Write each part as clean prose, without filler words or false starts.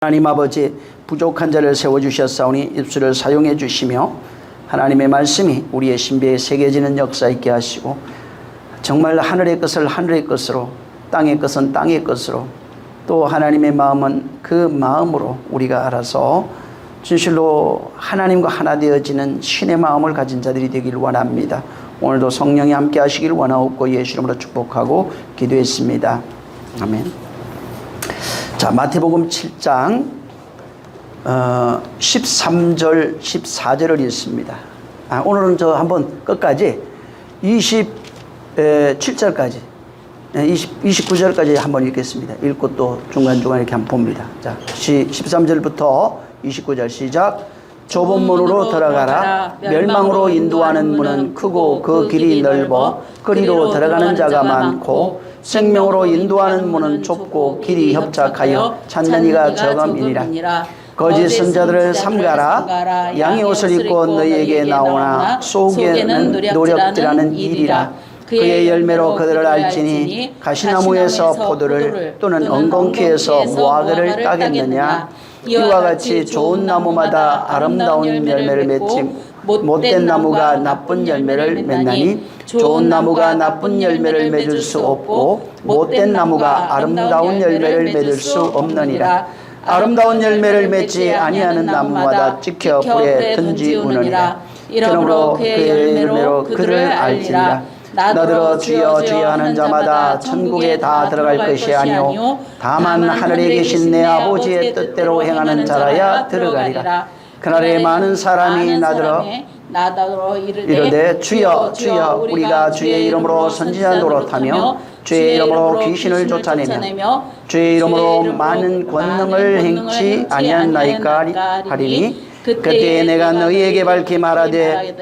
하나님 아버지, 부족한 자를 세워주셨사오니 입술을 사용해 주시며 하나님의 말씀이 우리의 신비에 새겨지는 역사 있게 하시고 정말 하늘의 것을 하늘의 것으로, 땅의 것은 땅의 것으로, 또 하나님의 마음은 그 마음으로 우리가 알아서 진실로 하나님과 하나 되어지는 신의 마음을 가진 자들이 되길 원합니다. 오늘도 성령이 함께 하시길 원하옵고 예수 이름으로 축복하고 기도했습니다. 아멘. 자, 마태복음 7장 13절 14절을 읽습니다. 오늘은 저 한번 끝까지 27절까지 29절까지 한번 읽겠습니다. 읽고 또 중간중간 이렇게 한번 봅니다. 자, 13절부터 29절 시작. 좁은 문으로 들어가라. 멸망으로 인도하는 문은 크고 그 길이 넓어 그리로 들어가는 자가 많고 생명으로 인도하는 문은 좁고 길이 협착하여 찾는 이가 적음이니라. 거짓 선자들을 삼가라. 양의 옷을 입고 너희에게 나오나 속에는 노력질하는 일이라. 그의 열매로 그들을 알지니 가시나무에서 포도를 또는 엉겅퀴에서 무화과를 따겠느냐. 이와 같이 좋은 나무마다 아름다운 열매를 맺지 못된 나무가 나쁜 열매를 맺나니 좋은 나무가 나쁜 열매를 맺을 수 없고 못된 나무가 아름다운 열매를 맺을 수 없느니라. 아름다운 열매를 맺지 아니하는 나무마다 찍혀 불에 던지우느니라. 그러므로 그의 열매로 그를 알지니라. 나더러 주여 주여 하는 자마다 천국에 다 들어갈 것이 아니오 다만 하늘에 계신 내 아버지의 뜻대로 행하는 자라야 들어가리라. 그날에 많은 사람이 나더러 이르되 주여 주여 우리가 주의 이름으로 선지자 노릇하며 주의 이름으로 귀신을 쫓아내며 주의 이름으로 많은 권능을 행치 아니하나이까 하리니 그때에 내가 너희에게 밝히 말하되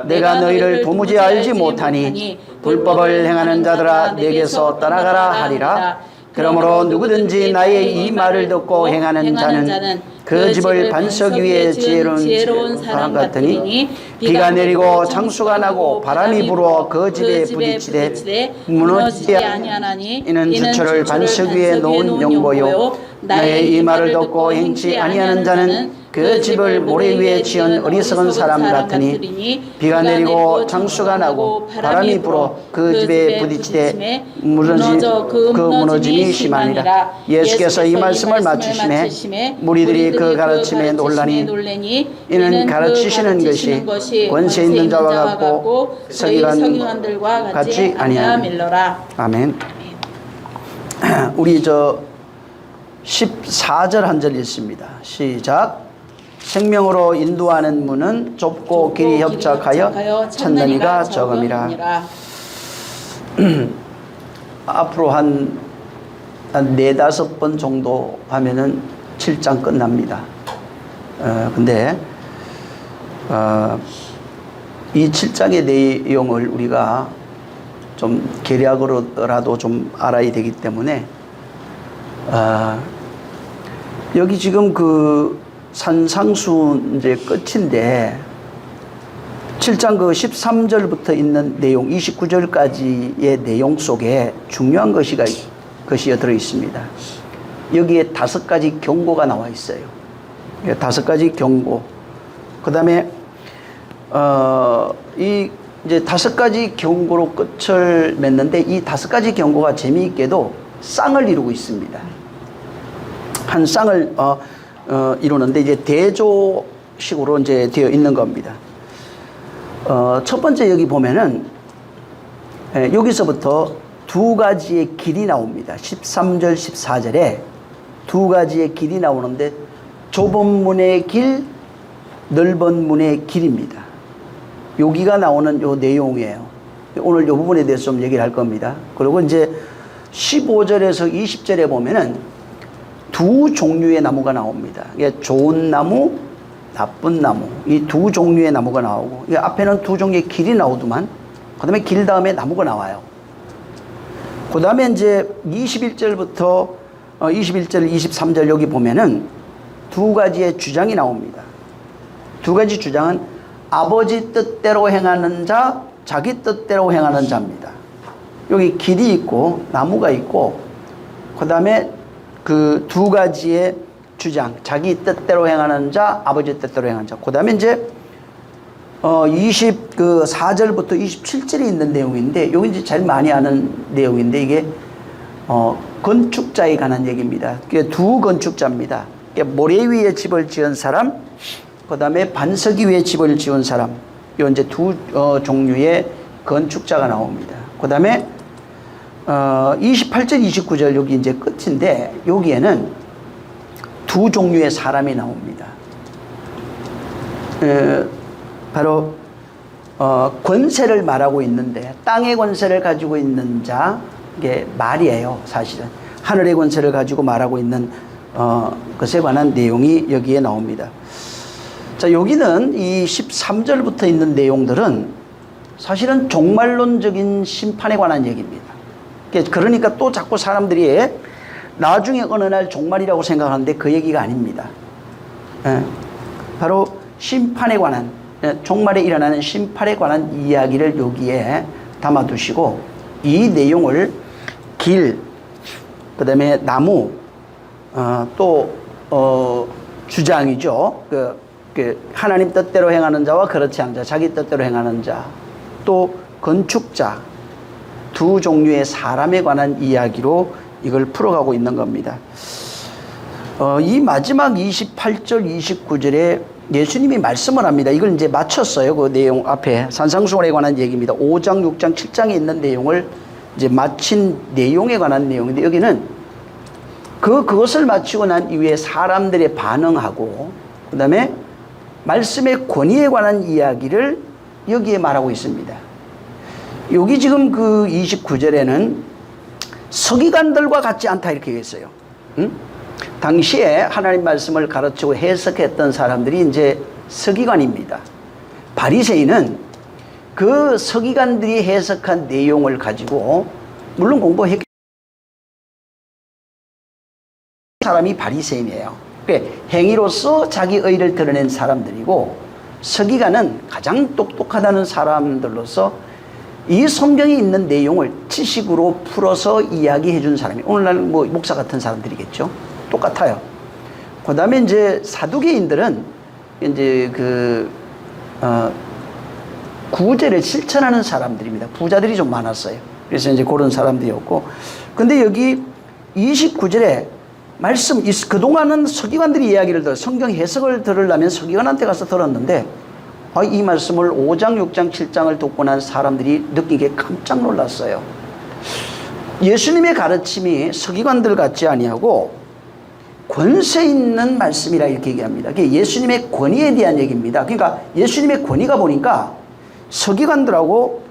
내가 너희를 도무지 알지 못하니 불법을 행하는 자들아 내게서 떠나가라 하리라. 그러므로 누구든지 나의 이 말을 듣고 행하는 자는 그 집을 반석 위에 지혜로운 사람 같으니 비가 내리고 창수가 나고 바람이 불어 그 집에 부딪히되 무너지지 아니하나니 이는 주처를 반석 위에 놓은 용보요 나의 이 말을 듣고 행치 아니하는 자는 그 집을 모래 위에 지은 어리석은 사람 같으니 비가 내리고 창수가 나고 바람이 불어 그 집에 부딪히되 무너짐이 심하니라. 예수께서 이 말씀을 마치심에 무리들이 그 가르침에 놀라니 이는 가르치시는 것이 권세 있는 자와 같고 서기관들과 같지 아니함일러라. 아멘. 우리 14절 한 절 읽습니다. 시작. 생명으로 인도하는 문은 좁고 길이 협착하여 찾는 이가 적음이라. 앞으로 한 4-5번 정도 하면은 7장 끝납니다. 근데 이 7장의 내용을 우리가 좀 계략으로라도 좀 알아야 되기 때문에 여기 지금 그 산상수 이제 끝인데 7장 그 13절부터 있는 내용 29절까지의 내용 속에 중요한 것이 들어 있습니다. 여기에 5가지 경고가 나와 있어요. 5가지 경고. 그다음에 이 이제 5가지 경고로 끝을 맺는데 이 5가지 경고가 재미있게도 쌍을 이루고 있습니다. 한 쌍을 이루는데 이제 대조식으로 이제 되어 있는 겁니다. 첫 번째 여기 보면은 여기서부터 2가지의 길이 나옵니다. 13절 14절에 2가지의 길이 나오는데 좁은 문의 길, 넓은 문의 길입니다. 여기가 나오는 요 내용이에요. 오늘 요 부분에 대해서 좀 얘기를 할 겁니다. 그리고 이제 15절에서 20절에 보면은 2 종류의 나무가 나옵니다. 이게 좋은 나무, 나쁜 나무. 이 2 종류의 나무가 나오고, 이 앞에는 2 종류의 길이 나오더만, 그 다음에 길 다음에 나무가 나와요. 그 다음에 이제 21절부터 21절, 23절 여기 보면은 2가지의 주장이 나옵니다. 2가지 주장은 아버지 뜻대로 행하는 자, 자기 뜻대로 행하는 자입니다. 여기 길이 있고, 나무가 있고, 그 다음에 그 2가지의 주장, 자기 뜻대로 행하는 자, 아버지 뜻대로 행하는 자. 그 다음에 이제 24절부터 27절에 있는 내용인데, 여기 이제 제일 많이 아는 내용인데, 이게 건축자에 관한 얘기입니다. 그게 두 건축자입니다. 모래 위에 집을 지은 사람, 그 다음에 반석 위에 집을 지은 사람. 요 이제 두 종류의 건축자가 나옵니다. 그 다음에 28절, 29절 여기 이제 끝인데, 여기에는 두 종류의 사람이 나옵니다. 바로 권세를 말하고 있는데, 땅의 권세를 가지고 있는 자, 이게 말이에요. 사실은 하늘의 권세를 가지고 말하고 있는 것에 관한 내용이 여기에 나옵니다. 자, 여기는 이 13절부터 있는 내용들은 사실은 종말론적인 심판에 관한 얘기입니다. 그러니까 또 자꾸 사람들이 나중에 어느 날 종말이라고 생각하는데 그 얘기가 아닙니다. 바로 심판에 관한, 종말에 일어나는 심판에 관한 이야기를 여기에 담아두시고, 이 내용을 길, 그 다음에 나무, 또 주장이죠. 하나님 뜻대로 행하는 자와 그렇지 않은 자, 자기 뜻대로 행하는 자, 또 건축자, 두 종류의 사람에 관한 이야기로 이걸 풀어가고 있는 겁니다. 이 마지막 28절, 29절에 예수님이 말씀을 합니다. 이걸 이제 마쳤어요. 그 내용 앞에 산상수훈에 관한 얘기입니다. 5장, 6장, 7장에 있는 내용을 이제 마친 내용에 관한 내용인데, 여기는 그것을 마치고 난 이후에 사람들의 반응하고, 그 다음에 말씀의 권위에 관한 이야기를 여기에 말하고 있습니다. 여기 지금 그 29절에는 서기관들과 같지 않다 이렇게 했어요. 당시에 하나님 말씀을 가르치고 해석했던 사람들이 이제 서기관입니다. 바리새인은 그 서기관들이 해석한 내용을 가지고, 물론 공부했 사람이 바리새인이에요. 행위로서 자기 의를 드러낸 사람들이고, 서기관은 가장 똑똑하다는 사람들로서 이 성경에 있는 내용을 지식으로 풀어서 이야기해 준 사람이, 오늘날 뭐 목사 같은 사람들이겠죠. 똑같아요. 그 다음에 이제 사두개인들은 이제 구제를 실천하는 사람들입니다. 부자들이 좀 많았어요. 그래서 이제 그런 사람들이었고, 근데 여기 29절에 말씀, 그동안은 서기관들이 이야기를 들어 성경 해석을 들으려면 서기관한테 가서 들었는데, 이 말씀을 5장, 6장, 7장을 듣고 난 사람들이 느끼기에 깜짝 놀랐어요. 예수님의 가르침이 서기관들 같지 아니하고 권세 있는 말씀이라 이렇게 얘기합니다. 그게 예수님의 권위에 대한 얘기입니다. 그러니까 예수님의 권위가 보니까 서기관들하고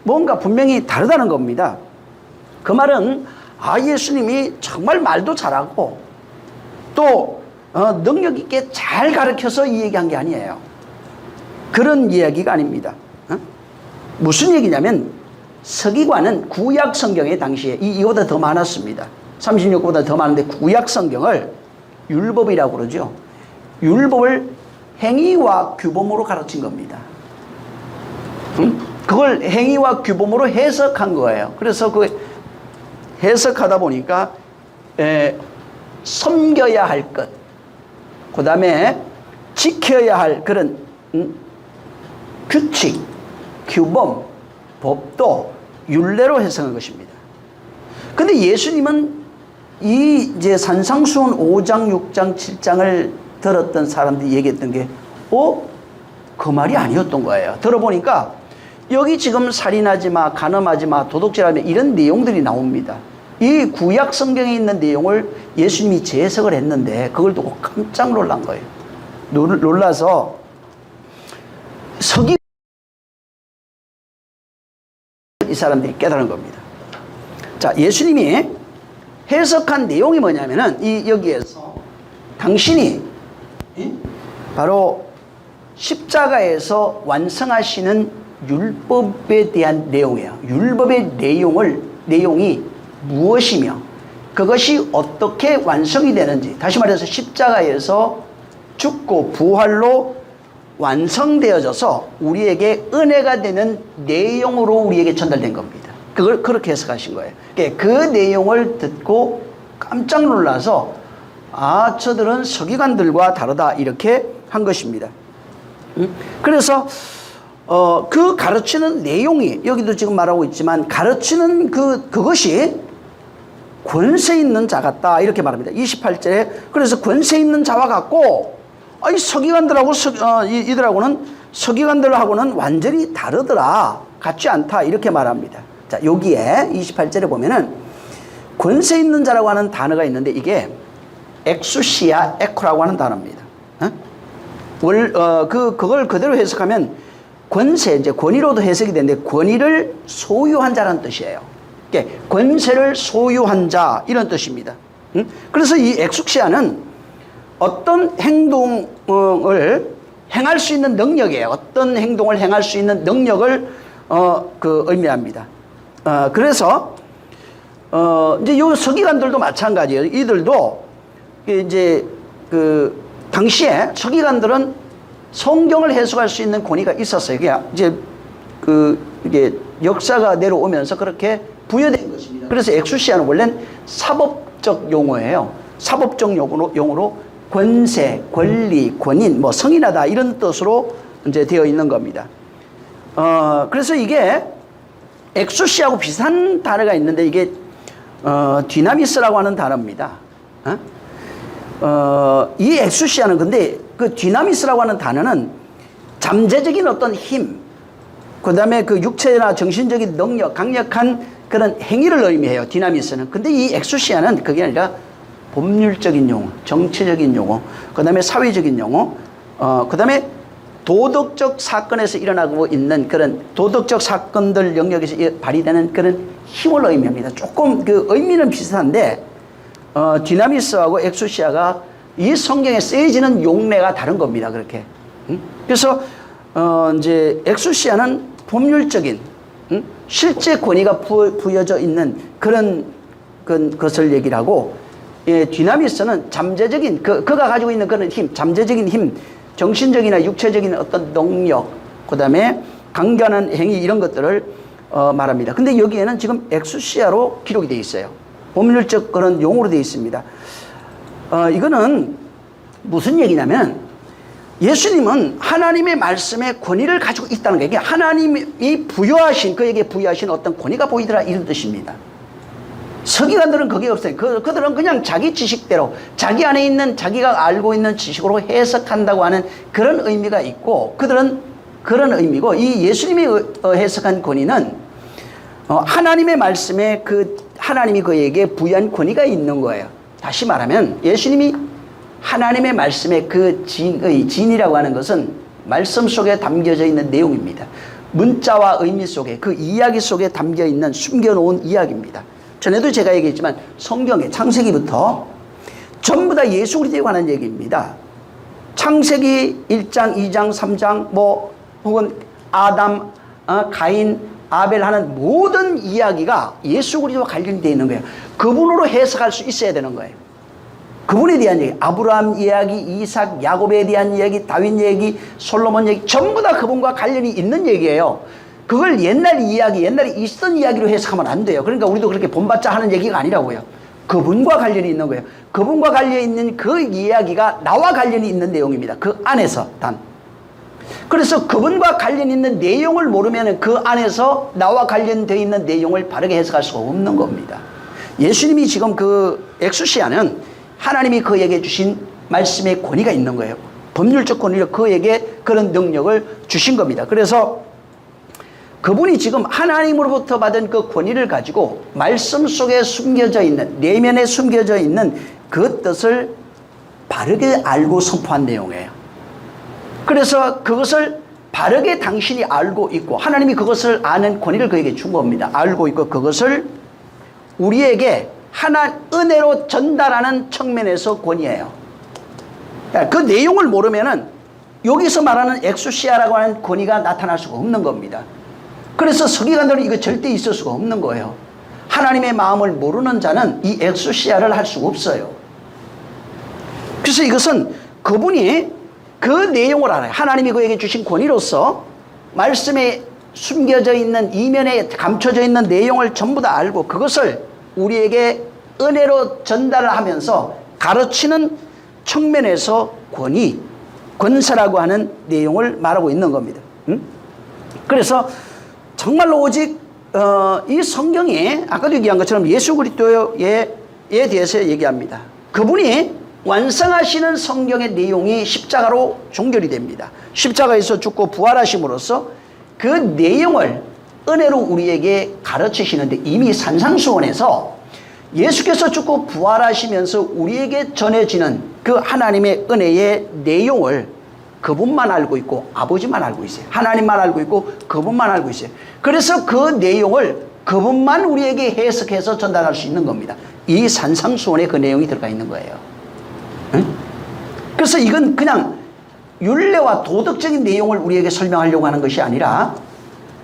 뭔가 분명히 다르다는 겁니다. 그 말은 예수님이 정말 말도 잘하고 또 능력 있게 잘 가르쳐서 이 얘기한 게 아니에요. 그런 이야기가 아닙니다. 무슨 얘기냐면, 서기관은 구약 성경에 당시에 이거보다 더 많았습니다. 36보다 더 많은데 구약 성경을 율법이라고 그러죠. 율법을 행위와 규범으로 가르친 겁니다. 그걸 행위와 규범으로 해석한 거예요. 그래서 그 해석하다 보니까 섬겨야 할 것, 그 다음에 지켜야 할 그런 규칙, 규범, 법도 율례로 해석한 것입니다. 근데 예수님은 이 이제 산상수훈 5장, 6장, 7장을 들었던 사람들이 얘기했던 게, 그 말이 아니었던 거예요. 들어보니까 여기 지금 살인하지 마, 간음하지 마, 도둑질하지 마, 이런 내용들이 나옵니다. 이 구약 성경에 있는 내용을 예수님이 재해석을 했는데 그걸 두고 깜짝 놀란 거예요. 놀라서 이 사람들이 깨달은 겁니다. 자, 예수님이 해석한 내용이 뭐냐면은 여기에서 당신이 바로 십자가에서 완성하시는 율법에 대한 내용이에요. 율법의 내용이 무엇이며 그것이 어떻게 완성이 되는지, 다시 말해서 십자가에서 죽고 부활로 완성되어져서 우리에게 은혜가 되는 내용으로 우리에게 전달된 겁니다. 그걸 그렇게 해석하신 거예요. 그 내용을 듣고 깜짝 놀라서 아, 저들은 서기관들과 다르다 이렇게 한 것입니다. 그래서 그 가르치는 내용이 여기도 지금 말하고 있지만 가르치는 그것이 권세 있는 자 같다 이렇게 말합니다. 28절에 그래서 권세 있는 자와 같고 이 서기관들하고 이들하고는 서기관들하고는 완전히 다르더라. 같지 않다 이렇게 말합니다. 자, 여기에 28절에 보면은 권세 있는 자라고 하는 단어가 있는데 이게 엑수시아 에코라고 하는 단어입니다. 그걸 그대로 해석하면 권세, 이제 권위로도 해석이 되는데 권위를 소유한 자라는 뜻이에요. 그러니까 권세를 소유한 자 이런 뜻입니다. 그래서 이 엑수시아는 어떤 행동을 행할 수 있는 능력이에요. 어떤 행동을 행할 수 있는 능력을 의미합니다. 그래서 이제 요 서기관들도 마찬가지예요. 이들도 이제 당시에 서기관들은 성경을 해석할 수 있는 권위가 있었어요. 그게 이제 이게 역사가 내려오면서 그렇게 부여된 것입니다. 그래서 엑수시아는 원래는 사법적 용어예요. 사법적 용어로 권세, 권리, 권인, 뭐 성인하다 이런 뜻으로 이제 되어 있는 겁니다. 그래서 이게 엑수시하고 비슷한 단어가 있는데 이게 디나미스라고 하는 단어입니다. 이 엑수시아는 근데 그 디나미스라고 하는 단어는 잠재적인 어떤 힘, 그 다음에 그 육체나 정신적인 능력, 강력한 그런 행위를 의미해요. 디나미스는. 근데 이 엑수시아는 그게 아니라 법률적인 용어, 정치적인 용어, 그 다음에 사회적인 용어, 그 다음에 도덕적 사건에서 일어나고 있는 그런 도덕적 사건들 영역에서 발휘되는 그런 힘을 의미합니다. 조금 그 의미는 비슷한데, 디나미스하고 엑수시아가 이 성경에 쓰여지는 용례가 다른 겁니다. 그렇게. 그래서, 이제 엑수시아는 법률적인, 실제 권위가 부여져 있는 그런 것을 얘기를 하고, 예, 디나미스는 잠재적인 그가 가지고 있는 그런 힘, 잠재적인 힘, 정신적이나 육체적인 어떤 능력, 그 다음에 강경한 행위 이런 것들을 말합니다. 근데 여기에는 지금 엑수시아로 기록이 되어 있어요. 법률적 그런 용어로 되어 있습니다. 이거는 무슨 얘기냐면 예수님은 하나님의 말씀에 권위를 가지고 있다는 거예요. 하나님이 부여하신 그에게 부여하신 어떤 권위가 보이더라 이런 뜻입니다. 서기관들은 그게 없어요. 그들은 그냥 자기 지식대로 자기 안에 있는 자기가 알고 있는 지식으로 해석한다고 하는 그런 의미가 있고 그들은 그런 의미고 이 예수님이 해석한 권위는 하나님의 말씀에 하나님이 그에게 부여한 권위가 있는 거예요. 다시 말하면 예수님이 하나님의 말씀의 그 진이라고 하는 것은 말씀 속에 담겨져 있는 내용입니다. 문자와 의미 속에 그 이야기 속에 담겨 있는 숨겨놓은 이야기입니다. 전에도 제가 얘기했지만 성경의 창세기부터 전부 다 예수 그리스도에 관한 얘기입니다. 창세기 1장, 2장, 3장 혹은 아담, 가인, 아벨 하는 모든 이야기가 예수 그리스도와 관련이 되어 있는 거예요. 그분으로 해석할 수 있어야 되는 거예요. 그분에 대한 얘기, 아브라함 이야기, 이삭, 야곱에 대한 이야기, 다윗 얘기, 솔로몬 얘기 전부 다 그분과 관련이 있는 얘기예요. 그걸 옛날 이야기, 옛날에 있었던 이야기로 해석하면 안 돼요. 그러니까 우리도 그렇게 본받자 하는 얘기가 아니라고요. 그분과 관련이 있는 거예요. 그분과 관련이 있는 그 이야기가 나와 관련이 있는 내용입니다. 그 안에서 단. 그래서 그분과 관련 있는 내용을 모르면 그 안에서 나와 관련되어 있는 내용을 바르게 해석할 수가 없는 겁니다. 예수님이 지금 그 엑수시아는 하나님이 그에게 주신 말씀의 권위가 있는 거예요. 법률적 권위로 그에게 그런 능력을 주신 겁니다. 그래서 그분이 지금 하나님으로부터 받은 그 권위를 가지고 말씀 속에 숨겨져 있는 내면에 숨겨져 있는 그 뜻을 바르게 알고 선포한 내용이에요. 그래서 그것을 바르게 당신이 알고 있고 하나님이 그것을 아는 권위를 그에게 준 겁니다. 알고 있고 그것을 우리에게 은혜로 전달하는 측면에서 권위예요. 그 내용을 모르면은 여기서 말하는 엑수시아라고 하는 권위가 나타날 수가 없는 겁니다. 그래서 서기관들은 이거 절대 있을 수가 없는 거예요. 하나님의 마음을 모르는 자는 이 엑수시아를 할 수가 없어요. 그래서 이것은 그분이 그 내용을 알아요. 하나님이 그에게 주신 권위로서 말씀에 숨겨져 있는 이면에 감춰져 있는 내용을 전부 다 알고 그것을 우리에게 은혜로 전달을 하면서 가르치는 측면에서 권위, 권세라고 하는 내용을 말하고 있는 겁니다. 그래서 정말로 오직 이 성경이 아까도 얘기한 것처럼 예수 그리스도에 대해서 얘기합니다. 그분이 완성하시는 성경의 내용이 십자가로 종결이 됩니다. 십자가에서 죽고 부활하심으로써 그 내용을 은혜로 우리에게 가르치시는데, 이미 산상수훈에서 예수께서 죽고 부활하시면서 우리에게 전해지는 그 하나님의 은혜의 내용을 그분만 알고 있고 아버지만 알고 있어요. 하나님만 알고 있고 그분만 알고 있어요. 그래서 그 내용을 그분만 우리에게 해석해서 전달할 수 있는 겁니다. 이 산상수훈에 그 내용이 들어가 있는 거예요. 응? 그래서 이건 그냥 율례와 도덕적인 내용을 우리에게 설명하려고 하는 것이 아니라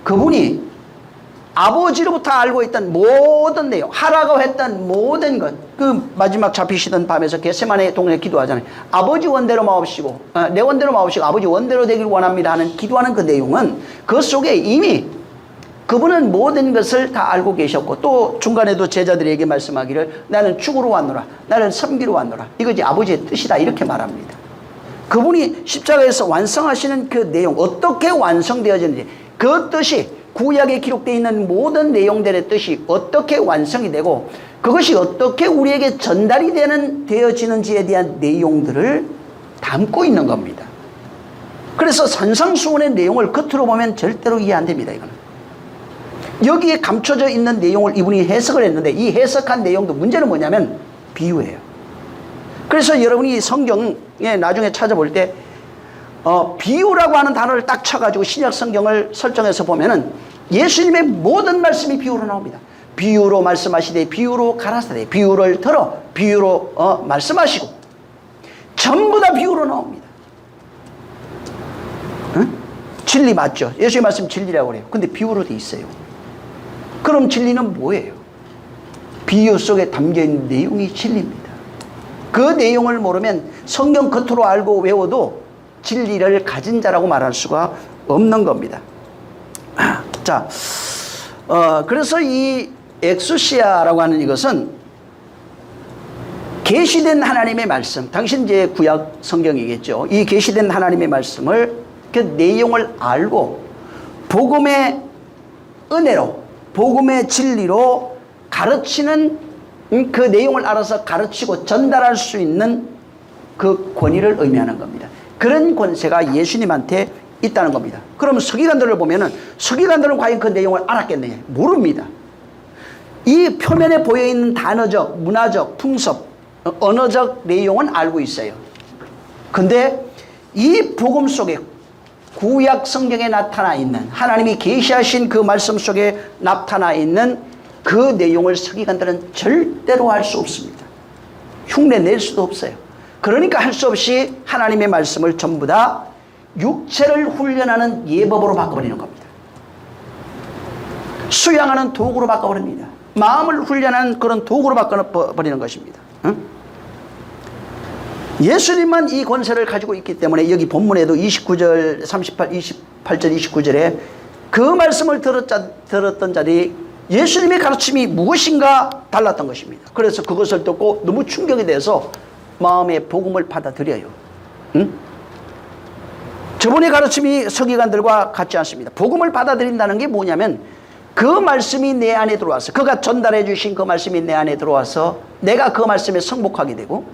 그분이 아버지로부터 알고 있던 모든 내용, 하라고 했던 모든 것, 그 마지막 잡히시던 밤에서 겟세마네 동네 기도하잖아요. 아버지 원대로 마옵시고 내 원대로 마옵시고 아버지 원대로 되길 원합니다 하는 기도하는 그 내용은 그 속에 이미 그분은 모든 것을 다 알고 계셨고, 또 중간에도 제자들에게 말씀하기를 나는 죽으러 왔노라, 나는 섬기러 왔노라, 이것이 아버지의 뜻이다, 이렇게 말합니다. 그분이 십자가에서 완성하시는 그 내용, 어떻게 완성되어지는지, 그 뜻이 구약에 기록되어 있는 모든 내용들의 뜻이 어떻게 완성이 되고 그것이 어떻게 우리에게 전달이 되어지는지에 대한 내용들을 담고 있는 겁니다. 그래서 산상수훈의 내용을 겉으로 보면 절대로 이해 안 됩니다. 이거는 여기에 감춰져 있는 내용을 이분이 해석을 했는데, 이 해석한 내용도 문제는 뭐냐면 비유예요. 그래서 여러분이 성경에 나중에 찾아볼 때 비유라고 하는 단어를 딱 쳐가지고 신약 성경을 설정해서 보면은 예수님의 모든 말씀이 비유로 나옵니다. 비유로 말씀하시되 비유로 가라사대, 비유를 들어 비유로 말씀하시고, 전부 다 비유로 나옵니다. 응? 진리 맞죠? 예수의 말씀 진리라고 그래요. 근데 비유로 돼 있어요. 그럼 진리는 뭐예요? 비유 속에 담겨있는 내용이 진리입니다. 그 내용을 모르면 성경 겉으로 알고 외워도 진리를 가진 자라고 말할 수가 없는 겁니다. 자, 그래서 이 엑수시아라고 하는 이것은 계시된 하나님의 말씀, 당신 이제 구약 성경이겠죠. 이 계시된 하나님의 말씀을 그 내용을 알고 복음의 은혜로, 복음의 진리로 가르치는, 그 내용을 알아서 가르치고 전달할 수 있는 그 권위를 의미하는 겁니다. 그런 권세가 예수님한테 있다는 겁니다. 그럼 서기관들을 보면은 서기관들은 과연 그 내용을 알았겠느냐? 모릅니다. 이 표면에 보여있는 단어적, 문화적, 풍습, 언어적 내용은 알고 있어요. 근데 이 복음 속에, 구약 성경에 나타나 있는, 하나님이 계시하신 그 말씀 속에 나타나 있는 그 내용을 서기관들은 절대로 알 수 없습니다. 흉내 낼 수도 없어요. 그러니까 할 수 없이 하나님의 말씀을 전부 다 육체를 훈련하는 예법으로 바꿔버리는 겁니다. 수양하는 도구로 바꿔버립니다. 마음을 훈련하는 그런 도구로 바꿔버리는 것입니다. 응? 예수님만 이 권세를 가지고 있기 때문에 여기 본문에도 29절, 28절, 29절에 그 말씀을 들었던 자들이 예수님의 가르침이 무엇인가 달랐던 것입니다. 그래서 그것을 듣고 너무 충격이 돼서 마음의 복음을 받아들여요. 응? 저분의 가르침이 서기관들과 같지 않습니다. 복음을 받아들인다는 게 뭐냐면 그 말씀이 내 안에 들어와서, 그가 전달해 주신 그 말씀이 내 안에 들어와서 내가 그 말씀에 성복하게 되고,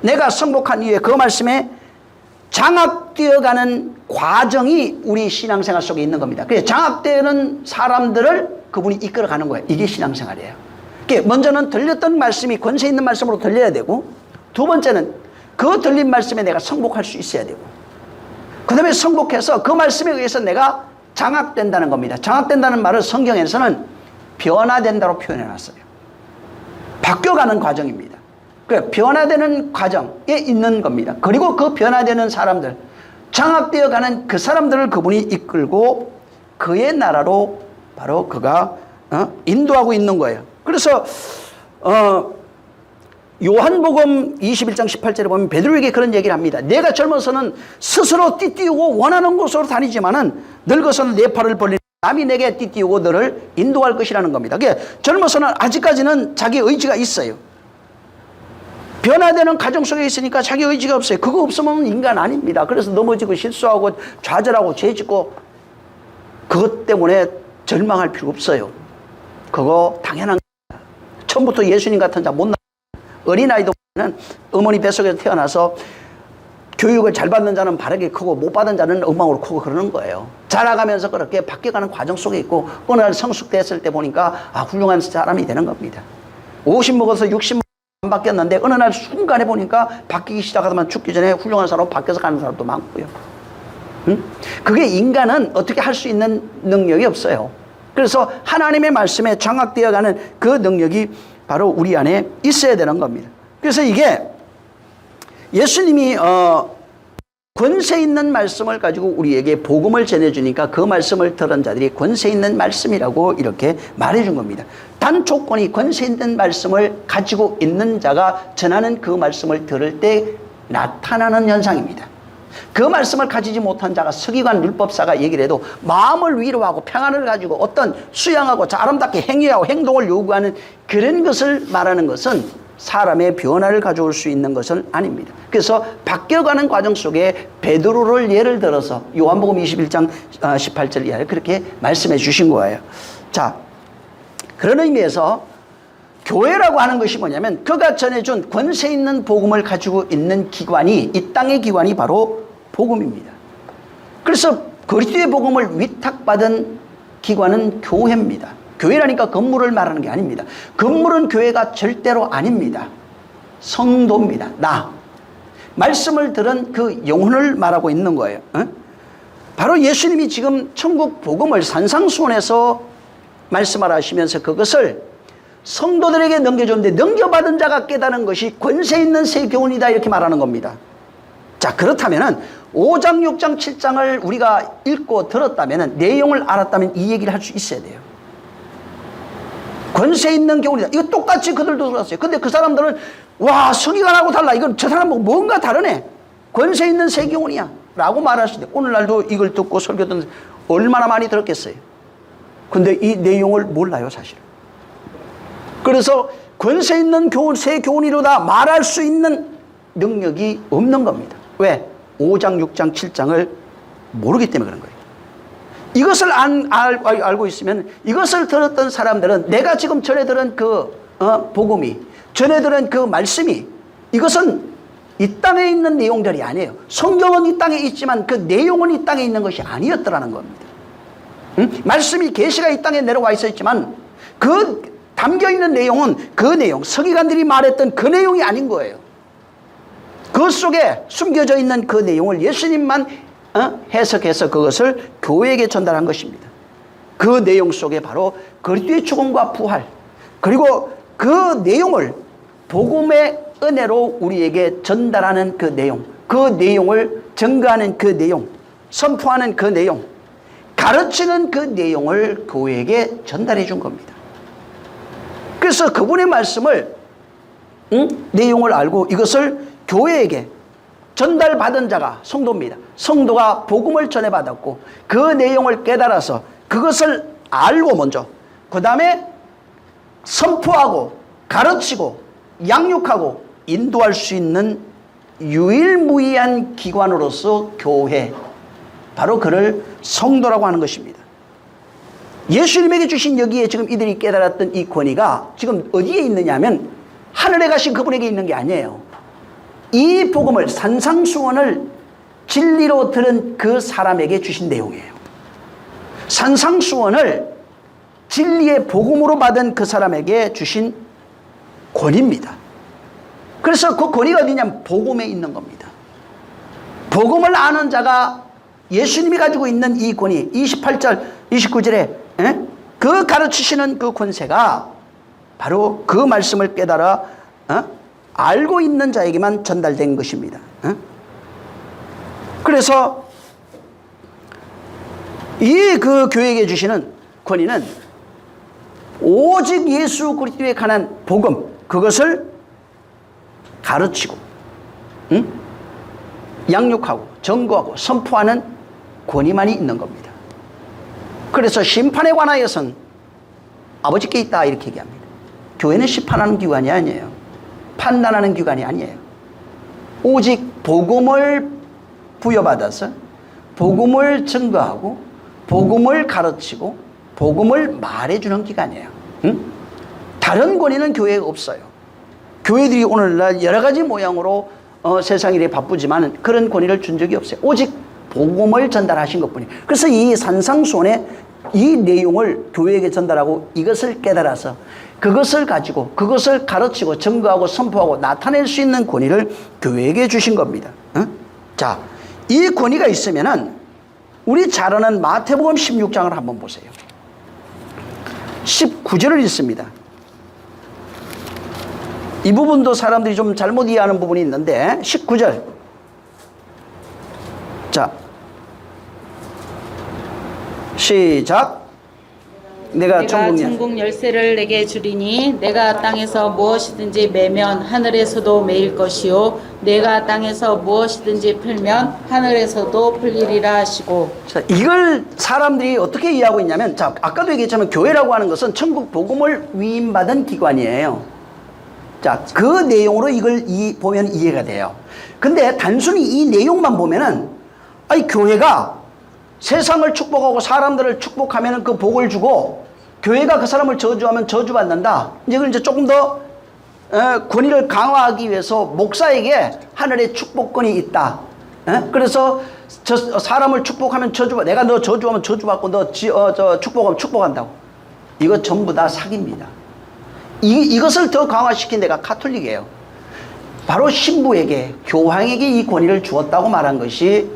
내가 성복한 이후에 그 말씀에 장악되어가는 과정이 우리 신앙생활 속에 있는 겁니다. 그래서 장악되는 사람들을 그분이 이끌어가는 거예요. 이게 신앙생활이에요. 먼저는 들렸던 말씀이 권세 있는 말씀으로 들려야 되고, 두 번째는 그 들린 말씀에 내가 성복할 수 있어야 되고, 그 다음에 성복해서 그 말씀에 의해서 내가 장악된다는 겁니다. 장악된다는 말을 성경에서는 변화된다고 표현해놨어요. 바뀌어가는 과정입니다. 그 변화되는 과정에 있는 겁니다. 그리고 그 변화되는 사람들, 장악되어가는 그 사람들을 그분이 이끌고 그의 나라로 바로 그가 인도하고 있는 거예요. 그래서 요한복음 21장 18절에 보면 베드로에게 그런 얘기를 합니다. 내가 젊어서는 스스로 띠띠우고 원하는 곳으로 다니지만은 늙어서는 내 팔을 벌리는 남이 내게 띠띠우고 너를 인도할 것이라는 겁니다. 그게 젊어서는 아직까지는 자기 의지가 있어요. 변화되는 가정 속에 있으니까 자기 의지가 없어요. 그거 없으면 인간 아닙니다. 그래서 넘어지고 실수하고 좌절하고 죄짓고 그것 때문에 절망할 필요 없어요. 그거 당연한 겁니다. 처음부터 예수님 같은 자 못 나. 어린아이도 보면 어머니 뱃속에서 태어나서 교육을 잘 받는 자는 바르게 크고 못 받은 자는 엉망으로 크고 그러는 거예요. 자라가면서 그렇게 바뀌어가는 과정 속에 있고 어느 날 성숙됐을 때 보니까 훌륭한 사람이 되는 겁니다. 50 먹어서 60 안 바뀌었는데 어느 날 순간에 보니까 바뀌기 시작하다만 죽기 전에 훌륭한 사람으로 바뀌어서 가는 사람도 많고요. 그게 인간은 어떻게 할 수 있는 능력이 없어요. 그래서 하나님의 말씀에 장악되어가는 그 능력이 바로 우리 안에 있어야 되는 겁니다. 그래서 이게 예수님이 권세 있는 말씀을 가지고 우리에게 복음을 전해주니까 그 말씀을 들은 자들이 권세 있는 말씀이라고 이렇게 말해준 겁니다. 단 조건이 권세 있는 말씀을 가지고 있는 자가 전하는 그 말씀을 들을 때 나타나는 현상입니다. 그 말씀을 가지지 못한 자가 서기관 율법사가 얘기를 해도 마음을 위로하고 평안을 가지고 어떤 수양하고 아름답게 행위하고 행동을 요구하는 그런 것을 말하는 것은 사람의 변화를 가져올 수 있는 것은 아닙니다. 그래서 바뀌어가는 과정 속에 베드로를 예를 들어서 요한복음 21장 18절 이하에 그렇게 말씀해 주신 거예요. 자, 그런 의미에서 교회라고 하는 것이 뭐냐면 그가 전해준 권세 있는 복음을 가지고 있는 기관이 이 땅의 기관이 바로 복음입니다. 그래서 그리스도의 복음을 위탁받은 기관은 교회입니다. 교회라니까 건물을 말하는 게 아닙니다. 건물은 교회가 절대로 아닙니다. 성도입니다. 나. 말씀을 들은 그 영혼을 말하고 있는 거예요. 바로 예수님이 지금 천국 복음을 산상수훈에서 말씀을 하시면서 그것을 성도들에게 넘겨줬는데 넘겨받은 자가 깨달은 것이 권세 있는 새 교훈이다 이렇게 말하는 겁니다. 자, 그렇다면 5장, 6장, 7장을 우리가 읽고 들었다면 내용을 알았다면 이 얘기를 할 수 있어야 돼요. 권세 있는 교훈이다. 이거 똑같이 그들도 들었어요. 근데 그 사람들은 와, 서기관하고 달라. 이건 저 사람은 뭔가 다르네. 권세 있는 새 교훈이야 라고 말하실 때 오늘날도 이걸 듣고 설교 듣는 얼마나 많이 들었겠어요. 근데 이 내용을 몰라요 사실. 그래서 권세 있는 교훈, 새 교훈이로다 말할 수 있는 능력이 없는 겁니다. 왜? 5장, 6장, 7장을 모르기 때문에 그런 거예요. 이것을 알고 있으면 이것을 들었던 사람들은 내가 지금 전해 들은 그 복음이 전해 들은 그 말씀이 이것은 이 땅에 있는 내용들이 아니에요. 성경은 이 땅에 있지만 그 내용은 이 땅에 있는 것이 아니었더라는 겁니다. 말씀이 계시가 이 땅에 내려와 있었지만 그 담겨있는 내용은 그 내용, 서기관들이 말했던 그 내용이 아닌 거예요. 그 속에 숨겨져 있는 그 내용을 예수님만 해석해서 그것을 교회에게 전달한 것입니다. 그 내용 속에 바로 그리스도의 죽음과 부활 그리고 그 내용을 복음의 은혜로 우리에게 전달하는 그 내용, 그 내용을 증거하는 그 내용, 선포하는 그 내용, 가르치는 그 내용을 교회에게 전달해 준 겁니다. 그래서 그분의 말씀을 내용을 알고 이것을 교회에게 전달받은 자가 성도입니다. 성도가 복음을 전해받았고 그 내용을 깨달아서 그것을 알고 먼저 그 다음에 선포하고 가르치고 양육하고 인도할 수 있는 유일무이한 기관으로서 교회, 바로 그를 성도라고 하는 것입니다. 예수님에게 주신 여기에 지금 이들이 깨달았던 이 권위가 지금 어디에 있느냐면 하늘에 가신 그분에게 있는 게 아니에요. 이 복음을 산상수훈을 진리로 들은 그 사람에게 주신 내용이에요. 산상수훈을 진리의 복음으로 받은 그 사람에게 주신 권위입니다. 그래서 그 권위가 어디냐면 복음에 있는 겁니다. 복음을 아는 자가 예수님이 가지고 있는 이 권위, 28절, 29절에 그 가르치시는 그 권세가 바로 그 말씀을 깨달아 알고 있는 자에게만 전달된 것입니다. 그래서 이 그 교회에게 주시는 권위는 오직 예수 그리스도에 관한 복음, 그것을 가르치고 양육하고 전거하고 선포하는 권위만이 있는 겁니다. 그래서 심판에 관하여서는 아버지께 있다 이렇게 얘기합니다. 교회는 심판하는 기관이 아니에요. 판단하는 기관이 아니에요. 오직 복음을 부여받아서 복음을 증거하고 복음을 가르치고 복음을 말해주는 기관이에요. 응? 다른 권위는 교회에 없어요. 교회들이 오늘날 여러 가지 모양으로 세상 일에 바쁘지만 그런 권위를 준 적이 없어요. 오직 복음을 전달하신 것뿐이에요. 그래서 이 산상수훈의 이 내용을 교회에게 전달하고 이것을 깨달아서 그것을 가지고 그것을 가르치고 증거하고 선포하고 나타낼 수 있는 권위를 교회에게 주신 겁니다. 응? 자, 이 권위가 있으면은 우리 잘 아는 마태복음 16장을 한번 보세요. 19절을 읽습니다. 이 부분도 사람들이 좀 잘못 이해하는 부분이 있는데 19절. 자, 시작. 내가 천국 열쇠를 내게 주리니 내가 땅에서 무엇이든지 매면 하늘에서도 매일 것이요 내가 땅에서 무엇이든지 풀면 하늘에서도 풀리리라 하시고. 자, 이걸 사람들이 어떻게 이해하고 있냐면, 자, 아까도 얘기했지만 교회라고 하는 것은 천국 복음을 위임받은 기관이에요. 자, 그 내용으로 이걸 보면 이해가 돼요. 근데 단순히 이 내용만 보면은 아니 교회가 세상을 축복하고 사람들을 축복하면 그 복을 주고 교회가 그 사람을 저주하면 저주받는다. 이걸 이제 조금 더 권위를 강화하기 위해서 목사에게 하늘의 축복권이 있다. 그래서 저 사람을 축복하면 저주받, 내가 너 저주하면 저주받고 너 축복하면 축복한다고. 이거 전부 다 사기입니다. 이것을 더 강화시킨 데가 가톨릭이에요. 바로 신부에게, 교황에게 이 권위를 주었다고 말한 것이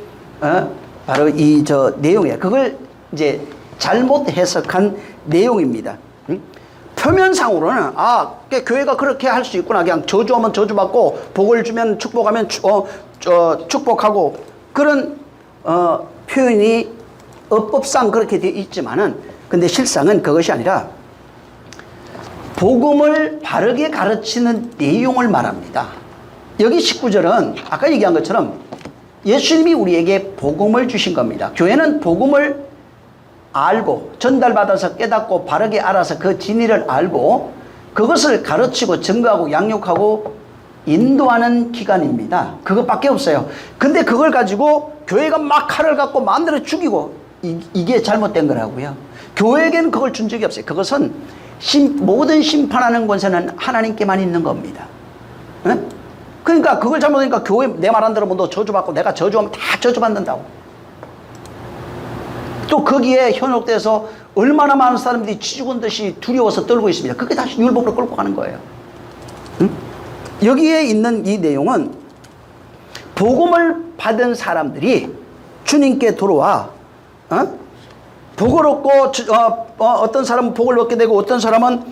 바로 이 내용이에요. 그걸 이제 잘못 해석한 내용입니다. 표면상으로는 교회가 그렇게 할 수 있구나. 그냥 저주하면 저주받고 복을 주면 축복하면 축복하고 그런 표현이 어법상 그렇게 되어 있지만은 근데 실상은 그것이 아니라 복음을 바르게 가르치는 내용을 말합니다. 여기 19절은 아까 얘기한 것처럼 예수님이 우리에게 복음을 주신 겁니다. 교회는 복음을 알고 전달받아서 깨닫고 바르게 알아서 그 진리를 알고 그것을 가르치고 증거하고 양육하고 인도하는 기관입니다. 그것밖에 없어요. 근데 그걸 가지고 교회가 막 칼을 갖고 마음대로 죽이고 이게 잘못된 거라고요. 교회에게는 그걸 준 적이 없어요. 그것은 모든 심판하는 권세는 하나님께만 있는 겁니다. 응? 그러니까 그걸 잘못하니까 교회 내 말 안 들으면 너 저주받고 내가 저주하면 다 저주받는다고. 또 거기에 현혹돼서 얼마나 많은 사람들이 쥐죽은 듯이 두려워서 떨고 있습니다. 그게 다시 율법으로 끌고 가는 거예요. 응? 여기에 있는 이 내용은 복음을 받은 사람들이 주님께 돌아와 복을 얻고 어떤 사람은 복을 얻게 되고 어떤 사람은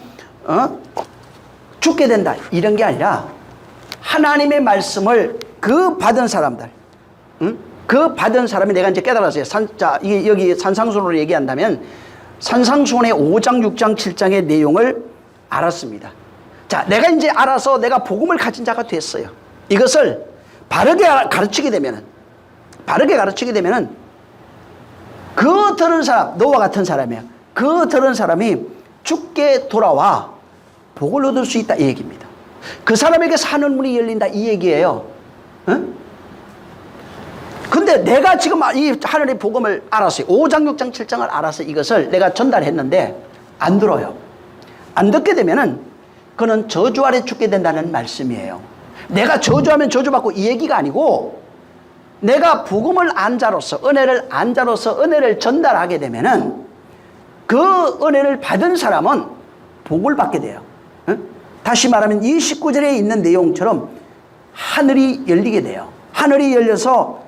죽게 된다. 이런 게 아니라 하나님의 말씀을 그 받은 사람들, 그 받은 사람이 내가 이제 깨달았어요. 자, 이게 여기 산상수훈으로 얘기한다면 산상수훈의 5장, 6장, 7장의 내용을 알았습니다. 자, 내가 이제 알아서 내가 복음을 가진 자가 됐어요. 이것을 바르게 가르치게 되면은 그 들은 사람, 너와 같은 사람이에요. 그 들은 사람이 죽게 돌아와 복을 얻을 수 있다 이 얘기입니다. 그 사람에게 하늘문이 열린다 이 얘기예요. 응? 근데 내가 지금 이 하늘의 복음을 알았어요. 5장, 6장, 7장을 알아서 이것을 내가 전달했는데 안 들어요. 안 듣게 되면은 그는 저주 아래 죽게 된다는 말씀이에요. 내가 저주하면 저주받고 이 얘기가 아니고 내가 복음을 안 자로서 은혜를 안 자로서 은혜를 전달하게 되면은 그 은혜를 받은 사람은 복을 받게 돼요. 다시 말하면 이 19절에 있는 내용처럼 하늘이 열리게 돼요. 하늘이 열려서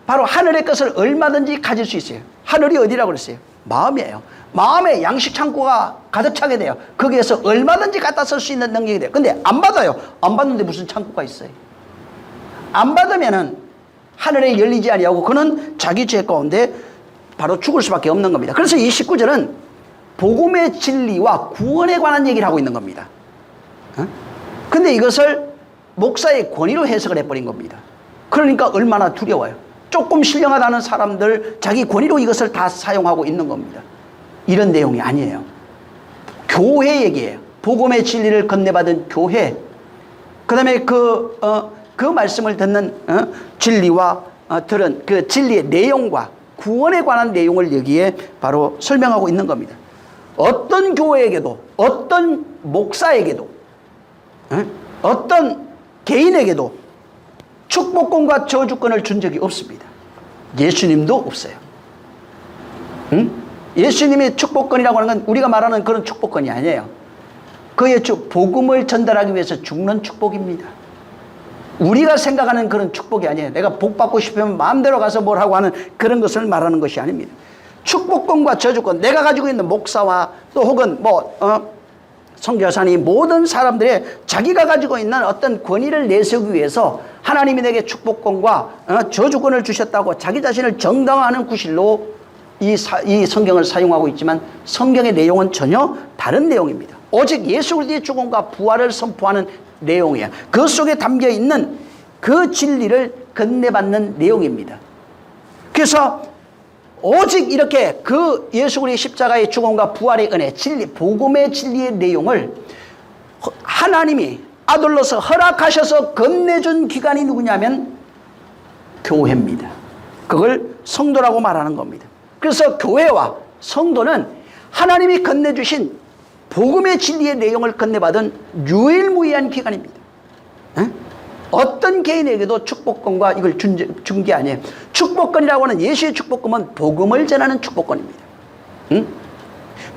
바로 하늘의 것을 얼마든지 가질 수 있어요. 하늘이 어디라고 그랬어요? 마음이에요. 마음에 양식 창고가 가득 차게 돼요. 거기에서 얼마든지 갖다 쓸 수 있는 능력이 돼요. 근데 안 받아요. 안 받는데 무슨 창고가 있어요? 안 받으면은 하늘에 열리지 아니하고 그는 자기 죄 가운데 바로 죽을 수밖에 없는 겁니다. 그래서 이 19절은 복음의 진리와 구원에 관한 얘기를 하고 있는 겁니다. 근데 이것을 목사의 권위로 해석을 해버린 겁니다. 그러니까 얼마나 두려워요. 조금 신령하다는 사람들 자기 권위로 이것을 다 사용하고 있는 겁니다. 이런 내용이 아니에요. 교회 얘기예요. 복음의 진리를 건네받은 교회, 그 다음에 그 말씀을 듣는 진리와 들은 그 진리의 내용과 구원에 관한 내용을 여기에 바로 설명하고 있는 겁니다. 어떤 교회에게도, 어떤 목사에게도, 어떤 개인에게도 축복권과 저주권을 준 적이 없습니다. 예수님도 없어요. 예수님의 축복권이라고 하는 건 우리가 말하는 그런 축복권이 아니에요. 그의 복음을 전달하기 위해서 죽는 축복입니다. 우리가 생각하는 그런 축복이 아니에요. 내가 복 받고 싶으면 마음대로 가서 뭘 하고 하는 그런 것을 말하는 것이 아닙니다. 축복권과 저주권, 내가 가지고 있는 목사와 또 혹은 선교사님 모든 사람들의 자기가 가지고 있는 어떤 권위를 내세우기 위해서 하나님이 내게 축복권과 저주권을 주셨다고 자기 자신을 정당화하는 구실로 이 성경을 사용하고 있지만 성경의 내용은 전혀 다른 내용입니다. 오직 예수 그리스도의 죽음과 부활을 선포하는 내용이야. 그 속에 담겨 있는 그 진리를 건네받는 내용입니다. 그래서 오직 이렇게 그 예수 그리스도의 십자가의 죽음과 부활의 은혜, 진리, 복음의 진리의 내용을 하나님이 아들로서 허락하셔서 건네준 기관이 누구냐면 교회입니다. 그걸 성도라고 말하는 겁니다. 그래서 교회와 성도는 하나님이 건네주신 복음의 진리의 내용을 건네받은 유일무이한 기관입니다. 어떤 개인에게도 축복권과 이걸 준 게 아니에요. 축복권이라고 하는 예수의 축복권은 복음을 전하는 축복권입니다.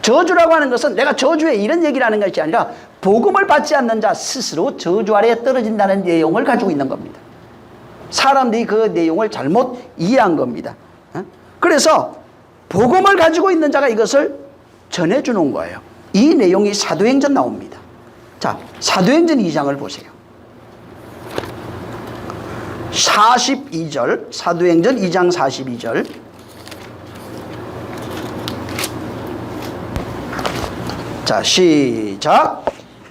저주라고 하는 것은 내가 저주에 이런 얘기를 하는 것이 아니라 복음을 받지 않는 자 스스로 저주 아래에 떨어진다는 내용을 가지고 있는 겁니다. 사람들이 그 내용을 잘못 이해한 겁니다. 그래서 복음을 가지고 있는 자가 이것을 전해주는 거예요. 이 내용이 사도행전 나옵니다. 자, 사도행전 2장을 보세요. 42절, 사도행전 2장 42절. 자, 시작.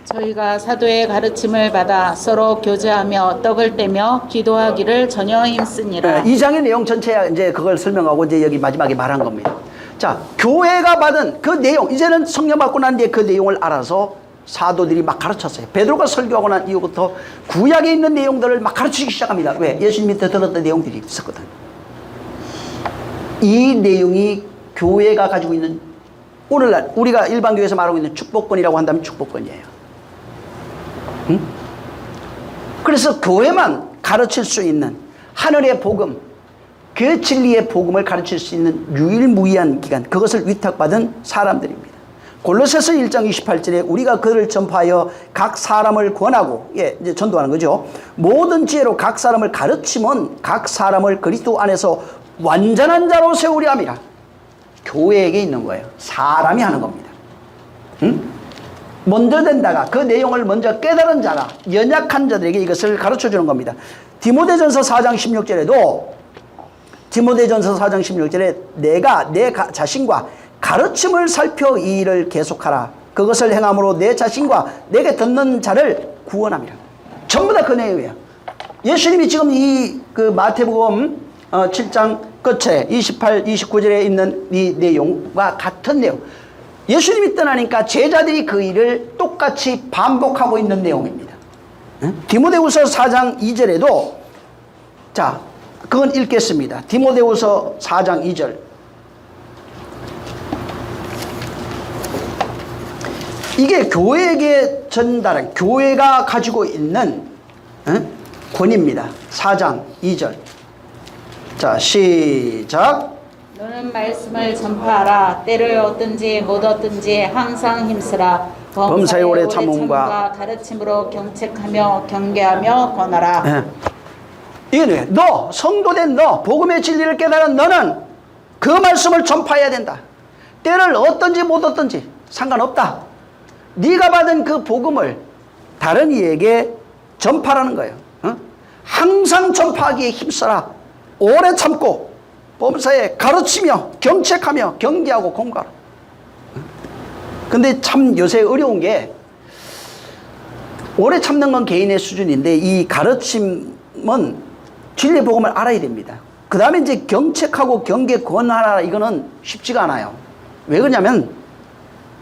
저희가 사도의 가르침을 받아 서로 교제하며 떡을 떼며 기도하기를 전혀 힘쓰니라. 2장의 내용 전체야 이제 그걸 설명하고 이제 여기 마지막에 말한 겁니다. 자, 교회가 받은 그 내용, 이제는 성령 받고 난 뒤에 그 내용을 알아서 사도들이 막 가르쳤어요. 베드로가 설교하고 난 이후부터 구약에 있는 내용들을 막 가르치기 시작합니다. 왜? 예수님이 들었던 내용들이 있었거든. 이 내용이 교회가 가지고 있는 오늘날 우리가 일반 교회에서 말하고 있는 축복권이라고 한다면 축복권이에요. 그래서 교회만 가르칠 수 있는 하늘의 복음, 그 진리의 복음을 가르칠 수 있는 유일무이한 기관, 그것을 위탁받은 사람들입니다. 골로새서 1장 28절에 우리가 그를 전파하여 각 사람을 권하고, 이제 전도하는 거죠. 모든 지혜로 각 사람을 가르치면 각 사람을 그리스도 안에서 완전한 자로 세우려 함이라. 교회에게 있는 거예요. 사람이 하는 겁니다. 먼저 된다가 그 내용을 먼저 깨달은 자가 연약한 자들에게 이것을 가르쳐 주는 겁니다. 디모데전서 4장 16절에도 디모데전서 4장 16절에 내가 내 자신과 가르침을 살펴 이 일을 계속하라. 그것을 행함으로 내 자신과 내게 듣는 자를 구원함이라. 전부 다 그 내용이에요. 예수님이 지금 그 마태복음 7장 끝에 28, 29절에 있는 이 내용과 같은 내용. 예수님이 떠나니까 제자들이 그 일을 똑같이 반복하고 있는 내용입니다. 디모데후서 4장 2절에도 자, 그건 읽겠습니다. 디모데후서 4장 2절. 이게 교회에게 전달한, 교회가 가지고 있는 권위입니다. 4장 2절. 자, 시작. 너는 말씀을 전파하라. 때를 얻든지 못 얻든지 항상 힘쓰라. 범사의 오래 참음과 가르침으로 경책하며 경계하며 권하라. 이게 너, 성도된 너, 복음의 진리를 깨달은 너는 그 말씀을 전파해야 된다. 때를 얻든지 못 얻든지 상관없다. 네가 받은 그 복음을 다른 이에게 전파라는 거예요. 항상 전파하기에 힘써라. 오래 참고 범사에 가르치며 경책하며 경계하고 공부하라. 근데 참 요새 어려운 게 오래 참는 건 개인의 수준인데 이 가르침은 진리 복음을 알아야 됩니다. 그 다음에 이제 경책하고 경계 권하라 이거는 쉽지가 않아요. 왜 그러냐면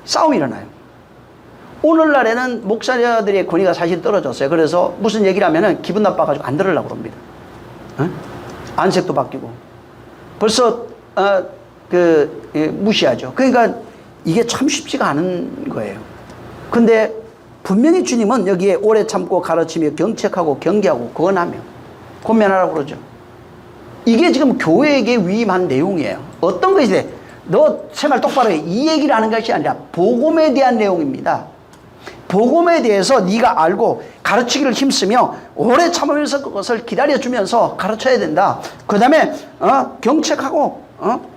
싸움이 일어나요. 오늘날에는 목사들의 권위가 사실 떨어졌어요. 그래서 무슨 얘기를 하면은 기분 나빠가지고 안 들으려고 그럽니다. 안색도 바뀌고. 벌써, 무시하죠. 그러니까 이게 참 쉽지가 않은 거예요. 근데 분명히 주님은 여기에 오래 참고 가르치며 경책하고 경계하고 권하며 권면하라고 그러죠. 이게 지금 교회에게 위임한 내용이에요. 어떤 것이 돼? 너 생활 똑바로 해. 이 얘기를 하는 것이 아니라 복음에 대한 내용입니다. 복음에 대해서 네가 알고 가르치기를 힘쓰며 오래 참으면서 그것을 기다려주면서 가르쳐야 된다. 그 다음에 경책하고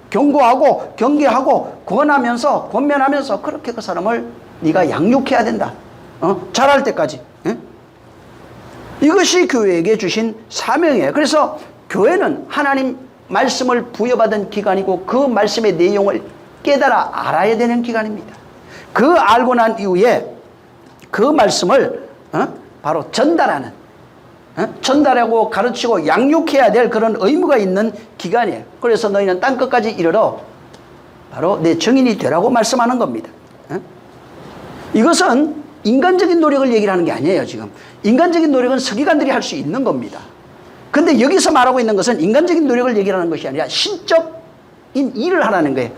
경고하고 경계하고 권하면서 권면하면서 그렇게 그 사람을 네가 양육해야 된다. 잘할 때까지. 이것이 교회에게 주신 사명이에요. 그래서 교회는 하나님 말씀을 부여받은 기관이고 그 말씀의 내용을 깨달아 알아야 되는 기관입니다. 그 알고 난 이후에 그 말씀을 바로 전달하는, 전달하고 가르치고 양육해야 될 그런 의무가 있는 기관이에요. 그래서 너희는 땅끝까지 이르러 바로 내 증인이 되라고 말씀하는 겁니다. 이것은 인간적인 노력을 얘기를 하는 게 아니에요. 지금 인간적인 노력은 서기관들이 할 수 있는 겁니다. 근데 여기서 말하고 있는 것은 인간적인 노력을 얘기하는 것이 아니라 신적인 일을 하라는 거예요.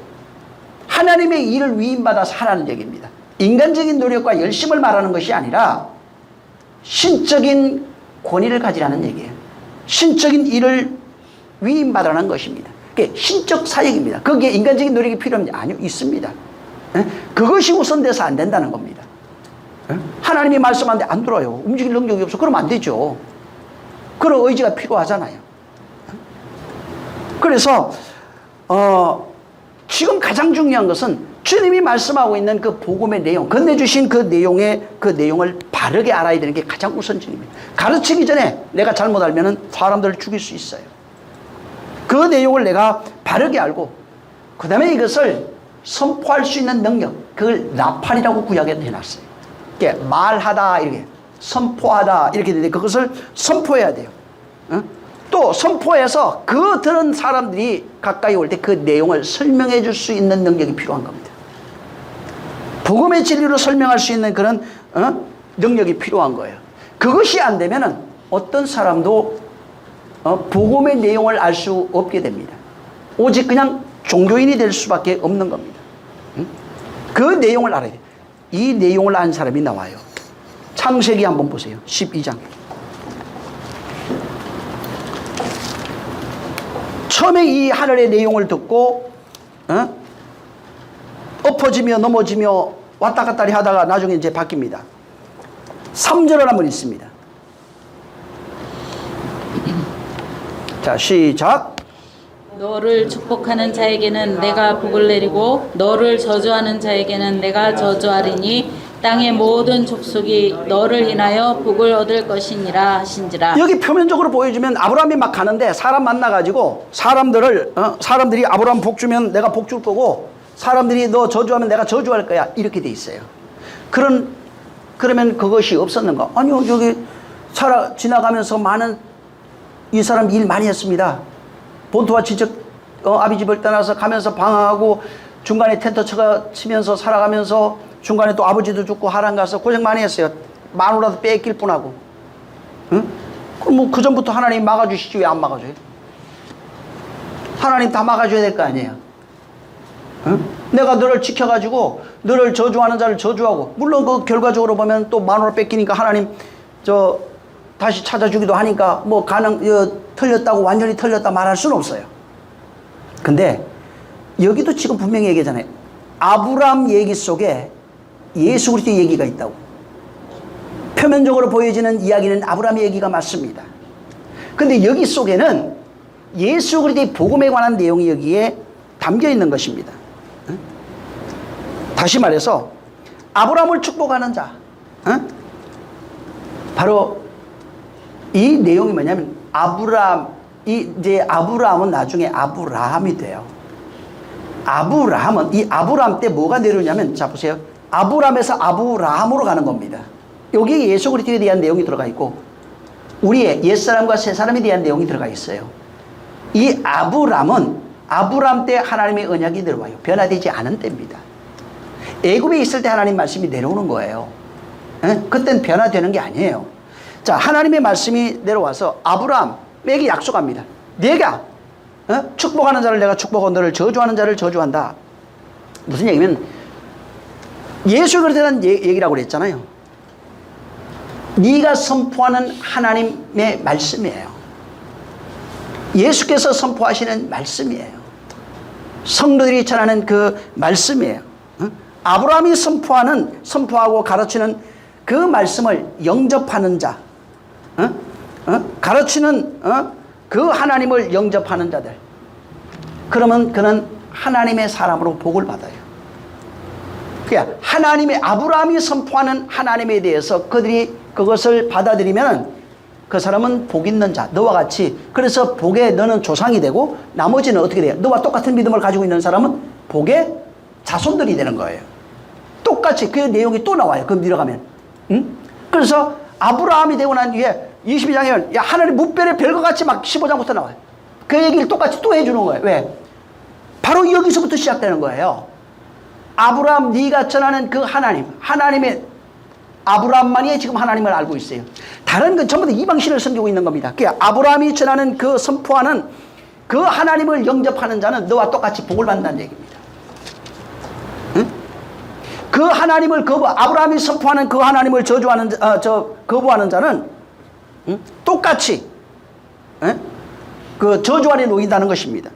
하나님의 일을 위임받아서 하라는 얘기입니다. 인간적인 노력과 열심을 말하는 것이 아니라 신적인 권위를 가지라는 얘기예요. 신적인 일을 위임받으라는 것입니다. 그게 신적 사역입니다. 거기에 인간적인 노력이 필요합니다. 아니요, 있습니다. 그것이 우선돼서 안 된다는 겁니다. 하나님이 말씀하는데 안 들어요. 움직일 능력이 없어. 그러면 안 되죠. 그런 의지가 필요하잖아요. 그래서 지금 가장 중요한 것은 주님이 말씀하고 있는 그 복음의 내용, 건네주신 그 내용을 바르게 알아야 되는 게 가장 우선적입니다. 가르치기 전에 내가 잘못 알면은 사람들을 죽일 수 있어요. 그 내용을 내가 바르게 알고 그 다음에 이것을 선포할 수 있는 능력, 그걸 나팔이라고 구약에 해놨어요. 이게 말하다 이렇게 선포하다 이렇게 되는데 그것을 선포해야 돼요. 또 선포해서 그 들은 사람들이 가까이 올 때 그 내용을 설명해 줄 수 있는 능력이 필요한 겁니다. 복음의 진리로 설명할 수 있는 그런 능력이 필요한 거예요. 그것이 안 되면은 어떤 사람도 복음의 내용을 알 수 없게 됩니다. 오직 그냥 종교인이 될 수밖에 없는 겁니다. 그 내용을 알아야 돼요. 이 내용을 아는 사람이 나와요. 창세기 한번 보세요. 12장. 처음에 이 하늘의 내용을 듣고 엎어지며 넘어지며 왔다 갔다 하다가 나중에 이제 바뀝니다. 3절을 한번 읽습니다. 자, 시작. 너를 축복하는 자에게는 내가 복을 내리고 너를 저주하는 자에게는 내가 저주하리니 땅의 모든 족속이 너를 인하여 복을 얻을 것이니라 하신지라. 여기 표면적으로 보여주면 아브라함이 막 가는데 사람 만나가지고 사람들이 아브라함 복 주면 내가 복 줄 거고 사람들이 너 저주하면 내가 저주할 거야 이렇게 돼 있어요. 그러면 그것이 없었는가? 아니요, 여기 지나가면서 많은 이 사람 일 많이 했습니다. 본토와 친척 아비 집을 떠나서 가면서 방황하고 중간에 텐트 치면서 살아가면서 중간에 또 아버지도 죽고 하란 가서 고생 많이 했어요. 마누라도 뺏길 뻔하고. 응? 그럼 뭐 그 전부터 하나님 막아주시지 왜 안 막아줘요? 하나님 다 막아줘야 될 거 아니에요. 응? 내가 너를 지켜가지고 너를 저주하는 자를 저주하고 물론 그 결과적으로 보면 또 마누라 뺏기니까 하나님 다시 찾아주기도 하니까 뭐 틀렸다고 완전히 틀렸다 말할 수는 없어요. 근데 여기도 지금 분명히 얘기하잖아요. 아브라함 얘기 속에 예수 그리스도 얘기가 있다고. 표면적으로 보여지는 이야기는 아브라함의 얘기가 맞습니다. 근데 여기 속에는 예수 그리스도의 복음에 관한 내용이 여기에 담겨 있는 것입니다. 다시 말해서 아브라함을 축복하는 자, 바로 이 내용이 뭐냐면 아브라함은 나중에 아브라함이 돼요. 이 아브라함 때 뭐가 내려오냐면, 자 보세요. 아브라함에서 아브라함으로 가는 겁니다. 여기에 예수 그리스도에 대한 내용이 들어가 있고 우리의 옛사람과 새사람에 대한 내용이 들어가 있어요. 이 아브라함은 아브라함 때 하나님의 언약이 내려와요. 변화되지 않은 때입니다. 애굽에 있을 때 하나님 말씀이 내려오는 거예요. 그땐 변화되는 게 아니에요. 자, 하나님의 말씀이 내려와서 아브라함에게 약속합니다. 내가 축복하는 자를 내가 축복하고 너를 저주하는 자를 저주한다. 무슨 얘기냐면 예수 그리스도에 대한 얘기라고 그랬잖아요. 네가 선포하는 하나님의 말씀이에요. 예수께서 선포하시는 말씀이에요. 성도들이 전하는 그 말씀이에요. 아브라함이 선포하고 가르치는 그 말씀을 영접하는 자, 가르치는 그 하나님을 영접하는 자들, 그러면 그는 하나님의 사람으로 복을 받아요. 그러니까 아브라함이 선포하는 하나님에 대해서 그들이 그것을 받아들이면 그 사람은 복 있는 자, 너와 같이. 그래서 복에 너는 조상이 되고 나머지는 어떻게 돼요? 너와 똑같은 믿음을 가지고 있는 사람은 복의 자손들이 되는 거예요. 똑같이 그 내용이 또 나와요. 그럼 밀어가면. 그래서 아브라함이 되고 난 뒤에 22장에 야, 하늘의 무별의 별과 같이 막 15장부터 나와요. 그 얘기를 똑같이 또 해주는 거예요. 왜? 바로 여기서부터 시작되는 거예요. 아브라함, 네가 전하는 그 하나님의 아브라함만이 지금 하나님을 알고 있어요. 다른 건 전부 다 이방신을 섬기고 있는 겁니다. 그러니까 아브라함이 전하는 그 선포하는 그 하나님을 영접하는 자는 너와 똑같이 복을 받는다는 얘기입니다. 그 하나님을 아브라함이 선포하는 그 하나님을 거부하는 자는 똑같이 그 저주 아래 놓인다는 것입니다.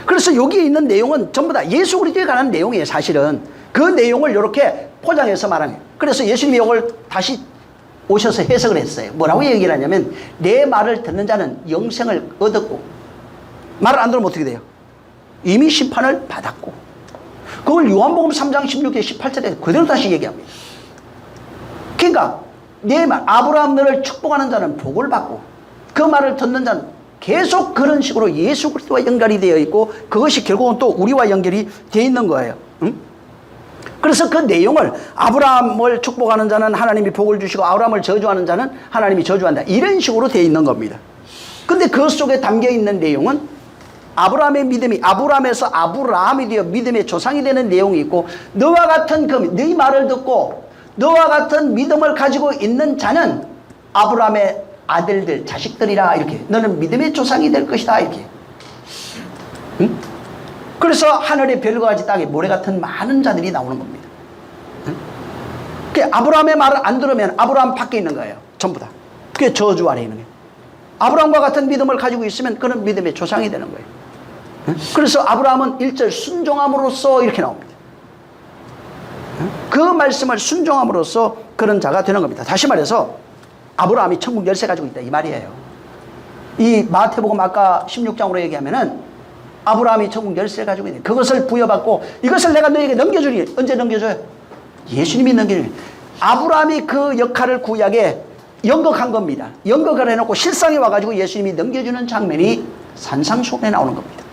그래서 여기에 있는 내용은 전부 다 예수 그리스도에 관한 내용이에요. 사실은 그 내용을 이렇게 포장해서 말하는 거예요. 그래서 예수님이 이걸 다시 오셔서 해석을 했어요. 뭐라고 얘기를 하냐면 내 말을 듣는 자는 영생을 얻었고 말을 안 들으면 어떻게 돼요? 이미 심판을 받았고. 그걸 요한복음 3장 16절 18절에 그대로 다시 얘기합니다. 그러니까 내 말, 아브라함 너를 축복하는 자는 복을 받고 그 말을 듣는 자는 계속 그런 식으로 예수 그리스도와 연결이 되어 있고 그것이 결국은 또 우리와 연결이 되어 있는 거예요. 그래서 그 내용을 아브라함을 축복하는 자는 하나님이 복을 주시고 아브라함을 저주하는 자는 하나님이 저주한다. 이런 식으로 되어 있는 겁니다. 근데 그 속에 담겨 있는 내용은 아브라함의 믿음이 아브라함에서 아브라함이 되어 믿음의 조상이 되는 내용이 있고 너와 같은 네 말을 듣고 너와 같은 믿음을 가지고 있는 자는 아브라함의 아들들, 자식들이라 이렇게 너는 믿음의 조상이 될 것이다 이렇게. 그래서 하늘의 별과 같이 땅에 모래 같은 많은 자들이 나오는 겁니다. 아브라함의 말을 안 들으면 아브라함 밖에 있는 거예요. 전부 다. 그게 저주 아래 있는 거예요. 아브라함과 같은 믿음을 가지고 있으면 그는 믿음의 조상이 되는 거예요. 그래서 아브라함은 1절 순종함으로써 이렇게 나옵니다. 그 말씀을 순종함으로써 그런 자가 되는 겁니다. 다시 말해서 아브라함이 천국 열쇠 가지고 있다 이 말이에요. 이 마태복음 아까 16장으로 얘기하면은 아브라함이 천국 열쇠 가지고 있는 그것을 부여받고 이것을 내가 너에게 넘겨주니 언제 넘겨줘요? 예수님이 넘겨주니. 아브라함이 그 역할을 구약에 연극한 겁니다. 연극을 해놓고 실상에 와가지고 예수님이 넘겨주는 장면이 산상수훈에 나오는 겁니다.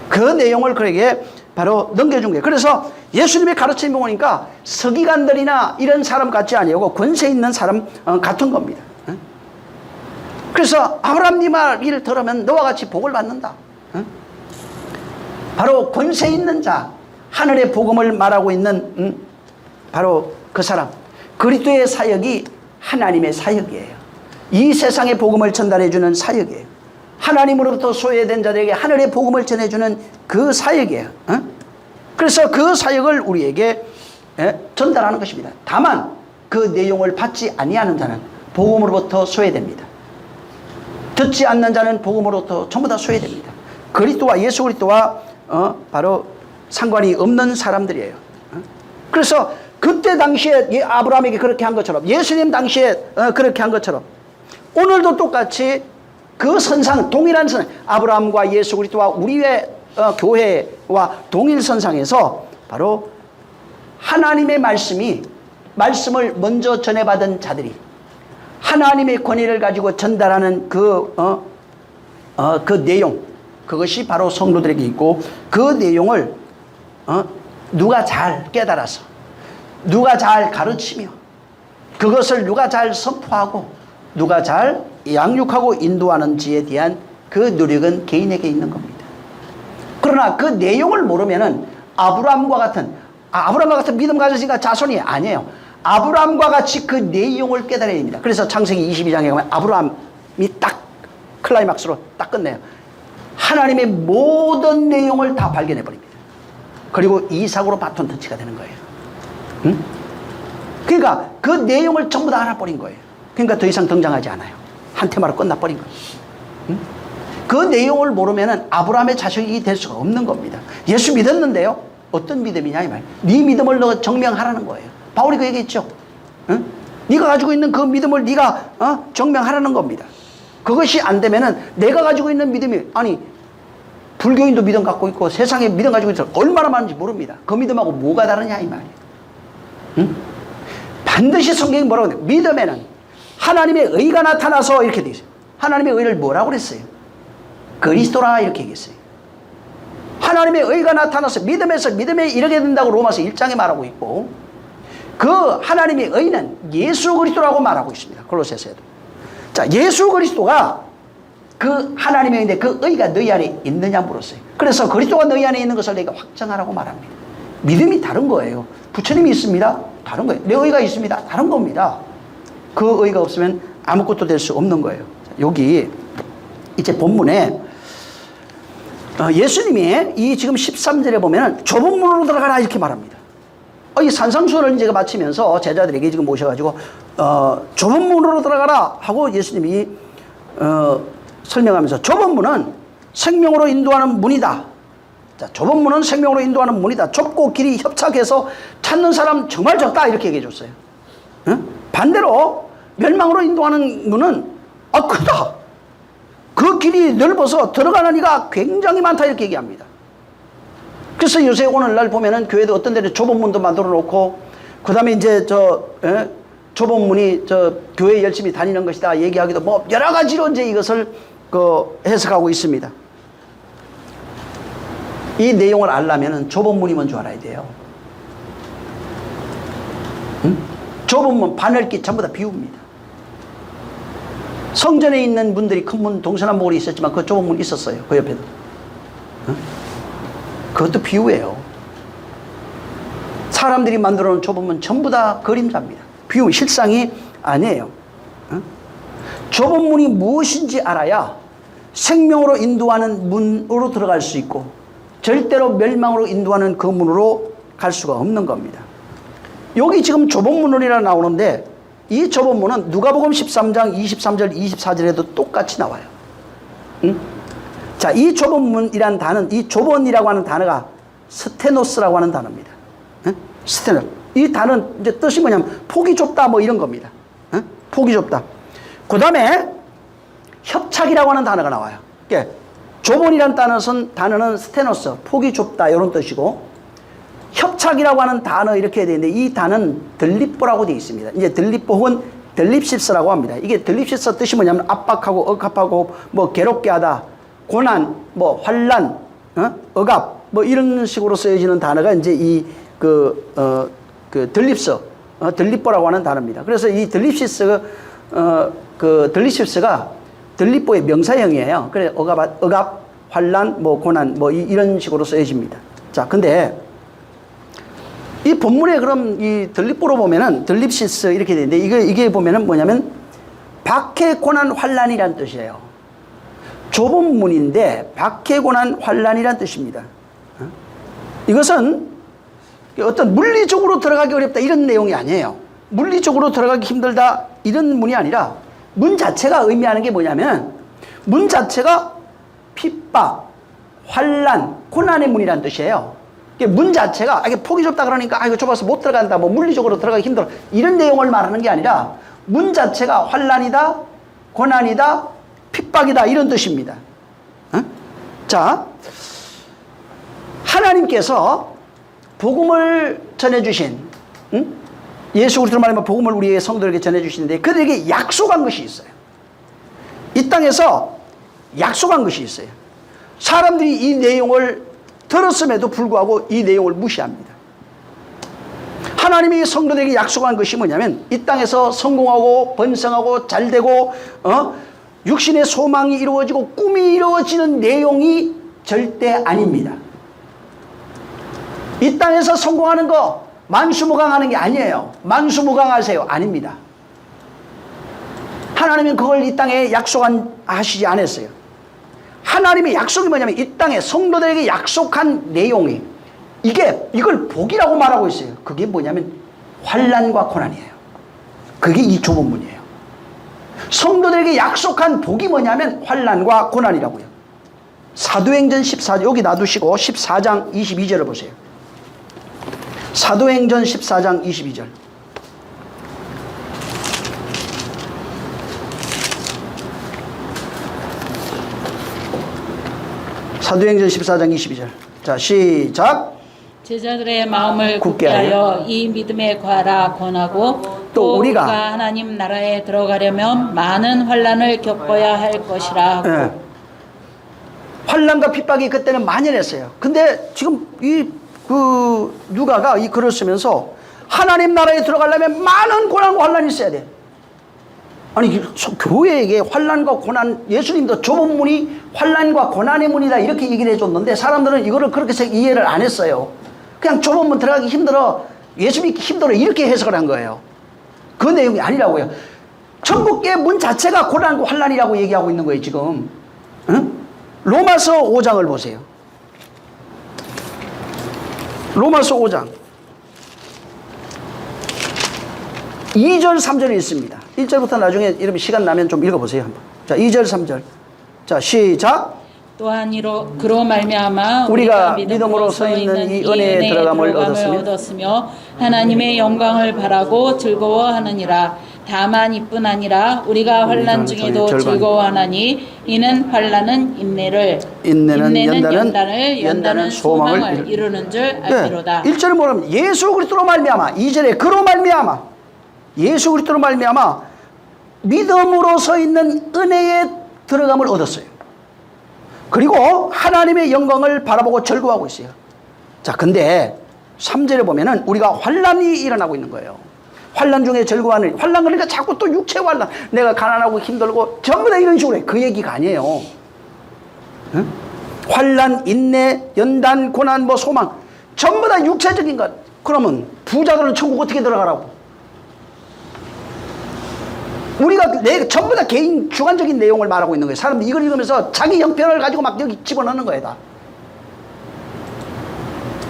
그 내용을 그에게 바로 넘겨준 거예요. 그래서 예수님의 가르침을 보니까 서기관들이나 이런 사람 같지 아니고 권세 있는 사람 같은 겁니다. 그래서 아브라함 네 말을 들으면 너와 같이 복을 받는다. 바로 권세 있는 자, 하늘의 복음을 말하고 있는 바로 그 사람. 그리스도의 사역이 하나님의 사역이에요. 이 세상의 복음을 전달해주는 사역이에요. 하나님으로부터 소외된 자들에게 하늘의 복음을 전해주는 그 사역이에요. 그래서 그 사역을 우리에게 전달하는 것입니다. 다만 그 내용을 받지 아니하는 자는 복음으로부터 소외됩니다. 듣지 않는 자는 복음으로부터 전부 다 소외됩니다. 그리스도와 예수 그리스도와 바로 상관이 없는 사람들이에요. 그래서 그때 당시에 아브라함에게 그렇게 한 것처럼 예수님 당시에 그렇게 한 것처럼 오늘도 똑같이 그 선상 동일한 선상 아브라함과 예수 그리스도와 우리의 교회와 동일 선상에서 바로 하나님의 말씀을 먼저 전해받은 자들이 하나님의 권위를 가지고 전달하는 그 내용 그것이 바로 성도들에게 있고 그 내용을 누가 잘 깨달아서 누가 잘 가르치며 그것을 누가 잘 선포하고 누가 잘 양육하고 인도하는지에 대한 그 노력은 개인에게 있는 겁니다. 그러나 그 내용을 모르면은 아브라함과 같은 믿음 가졌으니까 자손이 아니에요. 아브라함과 같이 그 내용을 깨달아야 됩니다. 그래서 창세기 22장에 가면 아브라함이 딱 클라이막스로 딱 끝내요. 하나님의 모든 내용을 다 발견해 버립니다. 그리고 이삭으로 바톤 터치가 되는 거예요. 응? 그러니까 그 내용을 전부 다 알아버린 거예요. 그러니까 더 이상 등장하지 않아요. 한 테마로 끝나버린 거예요. 응? 그 내용을 모르면 아브라함의 자식이 될 수가 없는 겁니다. 예수 믿었는데요. 어떤 믿음이냐 이 말이에요. 네 믿음을 너 증명하라는 거예요. 바울이 그 얘기했죠. 응? 네가 가지고 있는 그 믿음을 네가 증명하라는 겁니다. 그것이 안 되면은 내가 가지고 있는 믿음이 아니 불교인도 믿음 갖고 있고 세상에 믿음 가지고 있어 얼마나 많은지 모릅니다. 그 믿음하고 뭐가 다르냐 이 말이에요. 응? 반드시 성경이 뭐라고 해요? 믿음에는 하나님의 의가 나타나서 이렇게 돼 있어요. 하나님의 의를 뭐라고 그랬어요? 그리스도라 이렇게 얘기했어요. 하나님의 의가 나타나서 믿음에서 믿음에 이르게 된다고 로마서 1장에 말하고 있고 그 하나님의 의는 예수 그리스도라고 말하고 있습니다. 골로새서에도. 자, 예수 그리스도가 그 하나님의 의인데 그 의가 너희 안에 있느냐 물었어요. 그래서 그리스도가 너희 안에 있는 것을 내가 확정하라고 말합니다. 믿음이 다른 거예요. 부처님이 있습니다. 다른 거예요. 내 의가 있습니다. 다른 겁니다. 그 의가 없으면 아무것도 될 수 없는 거예요. 여기 이제 본문에 예수님이 이 지금 13절에 보면 좁은 문으로 들어가라 이렇게 말합니다. 이 산상수훈을 제가 마치면서 제자들에게 지금 모셔가지고 좁은 문으로 들어가라 하고 예수님이 설명하면서 좁은 문은 생명으로 인도하는 문이다. 자, 좁은 문은 생명으로 인도하는 문이다. 좁고 길이 협착해서 찾는 사람 정말 적다 이렇게 얘기해 줬어요. 응? 반대로 멸망으로 인도하는 문은 크다. 그 길이 넓어서 들어가는 이가 굉장히 많다 이렇게 얘기합니다. 그래서 요새 오늘날 보면은 교회도 어떤 데는 좁은 문도 만들어 놓고 그 다음에 이제 좁은 문이 교회 열심히 다니는 것이다 얘기하기도 뭐 여러 가지로 이제 이것을 해석하고 있습니다. 이 내용을 알려면은 좁은 문이 뭔 줄 알아야 돼요. 응? 좁은 문, 바늘길 전부 다 비웁니다. 성전에 있는 문들이 큰 문, 동서남북으로 있었지만 그 좁은 문 있었어요. 그 옆에도. 응? 그것도 비유예요. 사람들이 만들어 놓은 좁은 문 전부 다 그림자입니다. 비유, 실상이 아니에요. 응? 좁은 문이 무엇인지 알아야 생명으로 인도하는 문으로 들어갈 수 있고 절대로 멸망으로 인도하는 그 문으로 갈 수가 없는 겁니다. 여기 지금 좁은 문이라 나오는데 이 좁은 문은 누가복음 13장 23절 24절에도 똑같이 나와요. 응? 자, 이 좁은 문이라는 단어는 이 좁은이라고 하는 단어가 스테노스라고 하는 단어입니다. 응? 스테노스. 이 단어는 이제 뜻이 뭐냐면 폭이 좁다 뭐 이런 겁니다. 응? 폭이 좁다. 그 다음에 협착이라고 하는 단어가 나와요. 그러니까 좁은이라는 단어는 스테노스, 폭이 좁다 이런 뜻이고 협착이라고 하는 단어 이렇게 해야 되는데 이 단어는 들립보라고 되어 있습니다. 이제 들립보 혹은 들립시스라고 합니다. 이게 들립시스 뜻이 뭐냐면 압박하고 억압하고 뭐 괴롭게 하다, 고난, 뭐 환란, 억압 뭐 이런 식으로 쓰여지는 단어가 이제 들립서, 들립보라고 하는 단어입니다. 그래서 이 들립시스가 들립시스가 들립보의 명사형이에요. 그래 억압, 환란, 뭐 고난 뭐 이런 식으로 쓰여집니다. 자, 근데 이 본문에 그럼 이 들립보로 보면은 들립시스 이렇게 되는데 이게 보면은 뭐냐면 박해 고난 환란이란 뜻이에요. 좁은 문인데 박해 고난 환란이란 뜻입니다. 이것은 어떤 물리적으로 들어가기 어렵다 이런 내용이 아니에요. 물리적으로 들어가기 힘들다 이런 문이 아니라 문 자체가 의미하는 게 뭐냐면 문 자체가 핍박, 환란, 고난의 문이란 뜻이에요. 문 자체가 이게 폭이 좁다 그러니까 이거 좁아서 못 들어간다 뭐 물리적으로 들어가기 힘들어 이런 내용을 말하는 게 아니라 문 자체가 환란이다, 고난이다, 핍박이다 이런 뜻입니다. 자, 하나님께서 복음을 전해주신 예수 그리스도로 말하면 복음을 우리의 성도에게 전해주시는데 그들에게 약속한 것이 있어요. 이 땅에서 약속한 것이 있어요. 사람들이 이 내용을 들었음에도 불구하고 이 내용을 무시합니다. 하나님이 성도들에게 약속한 것이 뭐냐면 이 땅에서 성공하고 번성하고 잘되고 육신의 소망이 이루어지고 꿈이 이루어지는 내용이 절대 아닙니다. 이 땅에서 성공하는 거 만수무강하는 게 아니에요. 만수무강하세요. 아닙니다. 하나님은 그걸 이 땅에 약속하시지 않았어요. 하나님의 약속이 뭐냐면 이 땅에 성도들에게 약속한 내용이 이걸 복이라고 말하고 있어요. 그게 뭐냐면 환난과 고난이에요. 그게 이 조본문이에요. 성도들에게 약속한 복이 뭐냐면 환난과 고난이라고요. 사도행전 14장 여기 놔두시고 14장 22절을 보세요. 사도행전 14장 22절. 사도행전 14장 22절. 자, 시작. 제자들의 마음을 굳게 하여 이 믿음에 과라 권하고 또 우리가 하나님 나라에 들어가려면 많은 환난을 겪어야 할 것이라 하고. 네. 환난과 핍박이 그때는 만연했어요. 근데 지금 누가가 이 글을 쓰면서 하나님 나라에 들어가려면 많은 고난과 환난이 있어야 돼. 아니 교회에게 환난과 고난, 예수님도 좁은 문이 환난과 고난의 문이다 이렇게 얘기를 해줬는데 사람들은 이거를 그렇게 이해를 안 했어요. 그냥 좁은 문 들어가기 힘들어, 예수 믿기 힘들어 이렇게 해석을 한 거예요. 그 내용이 아니라고요. 천국의 문 자체가 고난과 환난이라고 얘기하고 있는 거예요 지금. 응? 로마서 5장을 보세요. 로마서 5장 2절 3절이 있습니다. 1절부터 나중에 이러면 시간 나면 좀 읽어보세요 한번. 자, 2절 3절. 자, 시작. 또한 그로 말미암아 우리가 믿음으로 서 있는 이 은혜에 들어감을 얻었으며 하나님의 영광을 바라고 즐거워하느니라. 다만 이뿐 아니라 우리가 환난 중에도 즐거워하나니 이는 환난은 인내를, 인내는 연단은 소망을 이루는 줄 알기로다. 1절은 뭐냐면 예수 그리스도로 말미암아, 2절에 그로 말미암아, 예수 그리스도로 말미암아 믿음으로 서 있는 은혜에 들어감을 얻었어요. 그리고 하나님의 영광을 바라보고 즐거워하고 있어요. 자, 근데 3절에 보면은 우리가 환난이 일어나고 있는 거예요. 환난 중에 즐거워하는, 환난 그러니까 자꾸 또 육체 환난, 내가 가난하고 힘들고 전부 다 이런 식으로 해. 그 얘기가 아니에요. 응? 환난, 인내, 연단, 고난, 뭐 소망 전부 다 육체적인 것. 그러면 부자들은 천국 어떻게 들어가라고? 우리가 전부 다 개인 주관적인 내용을 말하고 있는 거예요. 사람들이 이걸 읽으면서 자기 형편을 가지고 막 여기 집어넣는 거예요 다.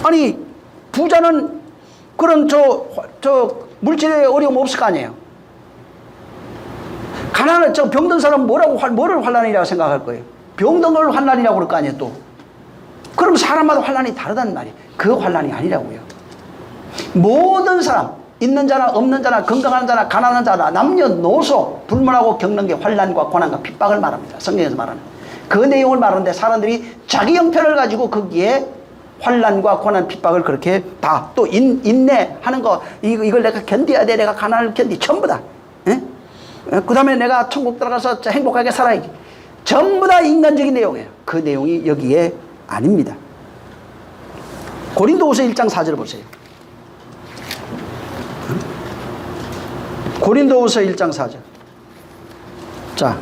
아니 부자는 그런 물질에 어려움 없을 거 아니에요. 가난한 병든 사람은 뭐를 환난이라고 생각할 거예요? 병든 걸 환난이라고 그럴 거 아니에요 또. 그럼 사람마다 환난이 다르단 말이에요. 그 환난이 아니라고요. 모든 사람, 있는 자나 없는 자나 건강한 자나 가난한 자나 남녀노소 불문하고 겪는 게 환난과 고난과 핍박을 말합니다. 성경에서 말하는 그 내용을 말하는데 사람들이 자기 형편을 가지고 거기에 환난과 고난 핍박을 그렇게 다 또 인내하는 거 이걸 내가 견뎌야 돼. 내가 가난을 전부 다. 그 다음에 내가 천국 들어가서 행복하게 살아야지. 전부 다 인간적인 내용이에요. 그 내용이 여기에 아닙니다. 고린도후서 1장 4절 보세요. 고린도후서 1장 4절. 자,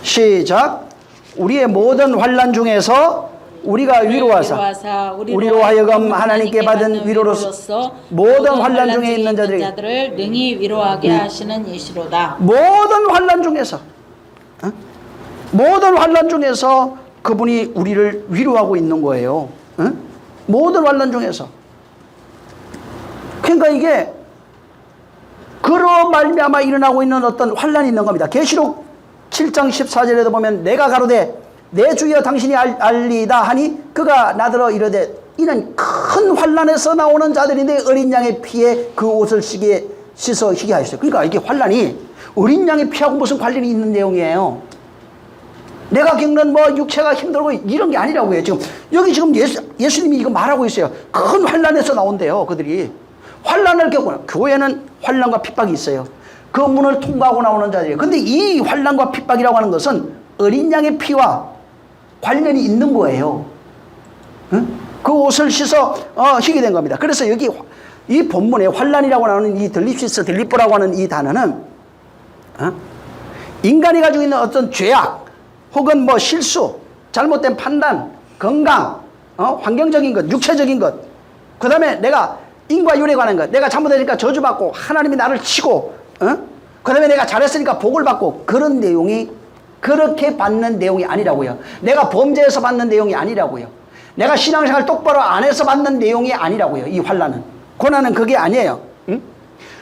시작. 우리의 모든 환난 중에서 우리가 위로하사 우리로 하여금 하나님께 받은 위로로서 모든 환난 중에 있는 자들을 능히 위로하게 하시는 이시로다. 모든 환난 중에서 모든 환난 중에서 그분이 우리를 위로하고 있는 거예요. 모든 환난 중에서. 그러니까 이게 그로 말미암아 일어나고 있는 어떤 환난이 있는 겁니다. 계시록 7장 14절에도 보면 내가 가로되 내 주여 당신이 알리다 하니 그가 나더러 이르되 이는 큰 환난에서 나오는 자들인데 어린 양의 피에 그 옷을 씻어 희게 하셨어요. 그러니까 이게 환난이 어린 양의 피하고 무슨 관련이 있는 내용이에요. 내가 겪는 뭐 육체가 힘들고 이런 게 아니라고요. 지금 여기 지금 예수님이 이거 말하고 있어요. 큰 환난에서 나온대요. 그들이 환난을 겪고 교회는 환난과 핍박이 있어요. 그 문을 통과하고 나오는 자들이에요. 근데 이 환난과 핍박이라고 하는 것은 어린 양의 피와 관련이 있는 거예요. 응? 그 옷을 씻어 희게 된 겁니다. 그래서 여기 이 본문에 환난이라고 나오는 이 들리프라고 하는 이 단어는 인간이 가지고 있는 어떤 죄악 혹은 뭐 실수, 잘못된 판단, 건강, 환경적인 것, 육체적인 것, 그 다음에 내가 인과 율에 관한 것. 내가 잘못하니까 저주받고 하나님이 나를 치고 그 다음에 내가 잘했으니까 복을 받고 그런 내용이 그렇게 받는 내용이 아니라고요. 내가 범죄해서 받는 내용이 아니라고요. 내가 신앙생활 똑바로 안 해서 받는 내용이 아니라고요. 이 환난은. 고난은 그게 아니에요.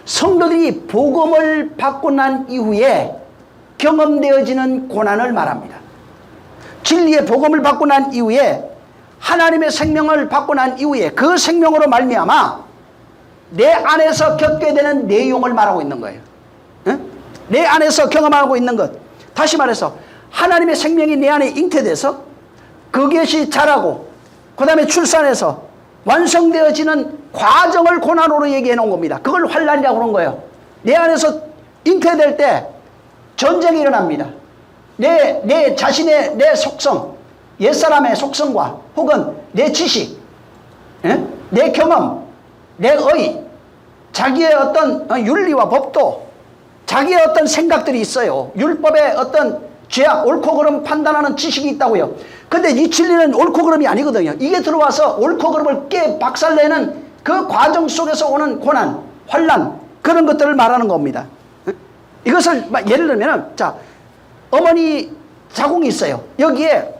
성도들이 복음을 받고 난 이후에 경험되어지는 고난을 말합니다. 진리의 복음을 받고 난 이후에 하나님의 생명을 받고 난 이후에 그 생명으로 말미암아 내 안에서 겪게 되는 내용을 말하고 있는 거예요. 내 안에서 경험하고 있는 것. 다시 말해서 하나님의 생명이 내 안에 잉태돼서 그것이 자라고 그 다음에 출산해서 완성되어지는 과정을 고난으로 얘기해 놓은 겁니다. 그걸 환난이라고 그런 거예요. 내 안에서 잉태될 때 전쟁이 일어납니다. 내 자신의 내 속성, 옛사람의 속성과 혹은 내 지식, 내 경험, 내 의, 자기의 어떤 윤리와 법도, 자기의 어떤 생각들이 있어요. 율법의 어떤 죄악, 옳고 그름 판단하는 지식이 있다고요. 근데 이 진리는 옳고 그름이 아니거든요. 이게 들어와서 옳고 그름을 박살내는 그 과정 속에서 오는 고난, 환난, 그런 것들을 말하는 겁니다. 이것을 예를 들면, 자, 어머니 자궁이 있어요. 여기에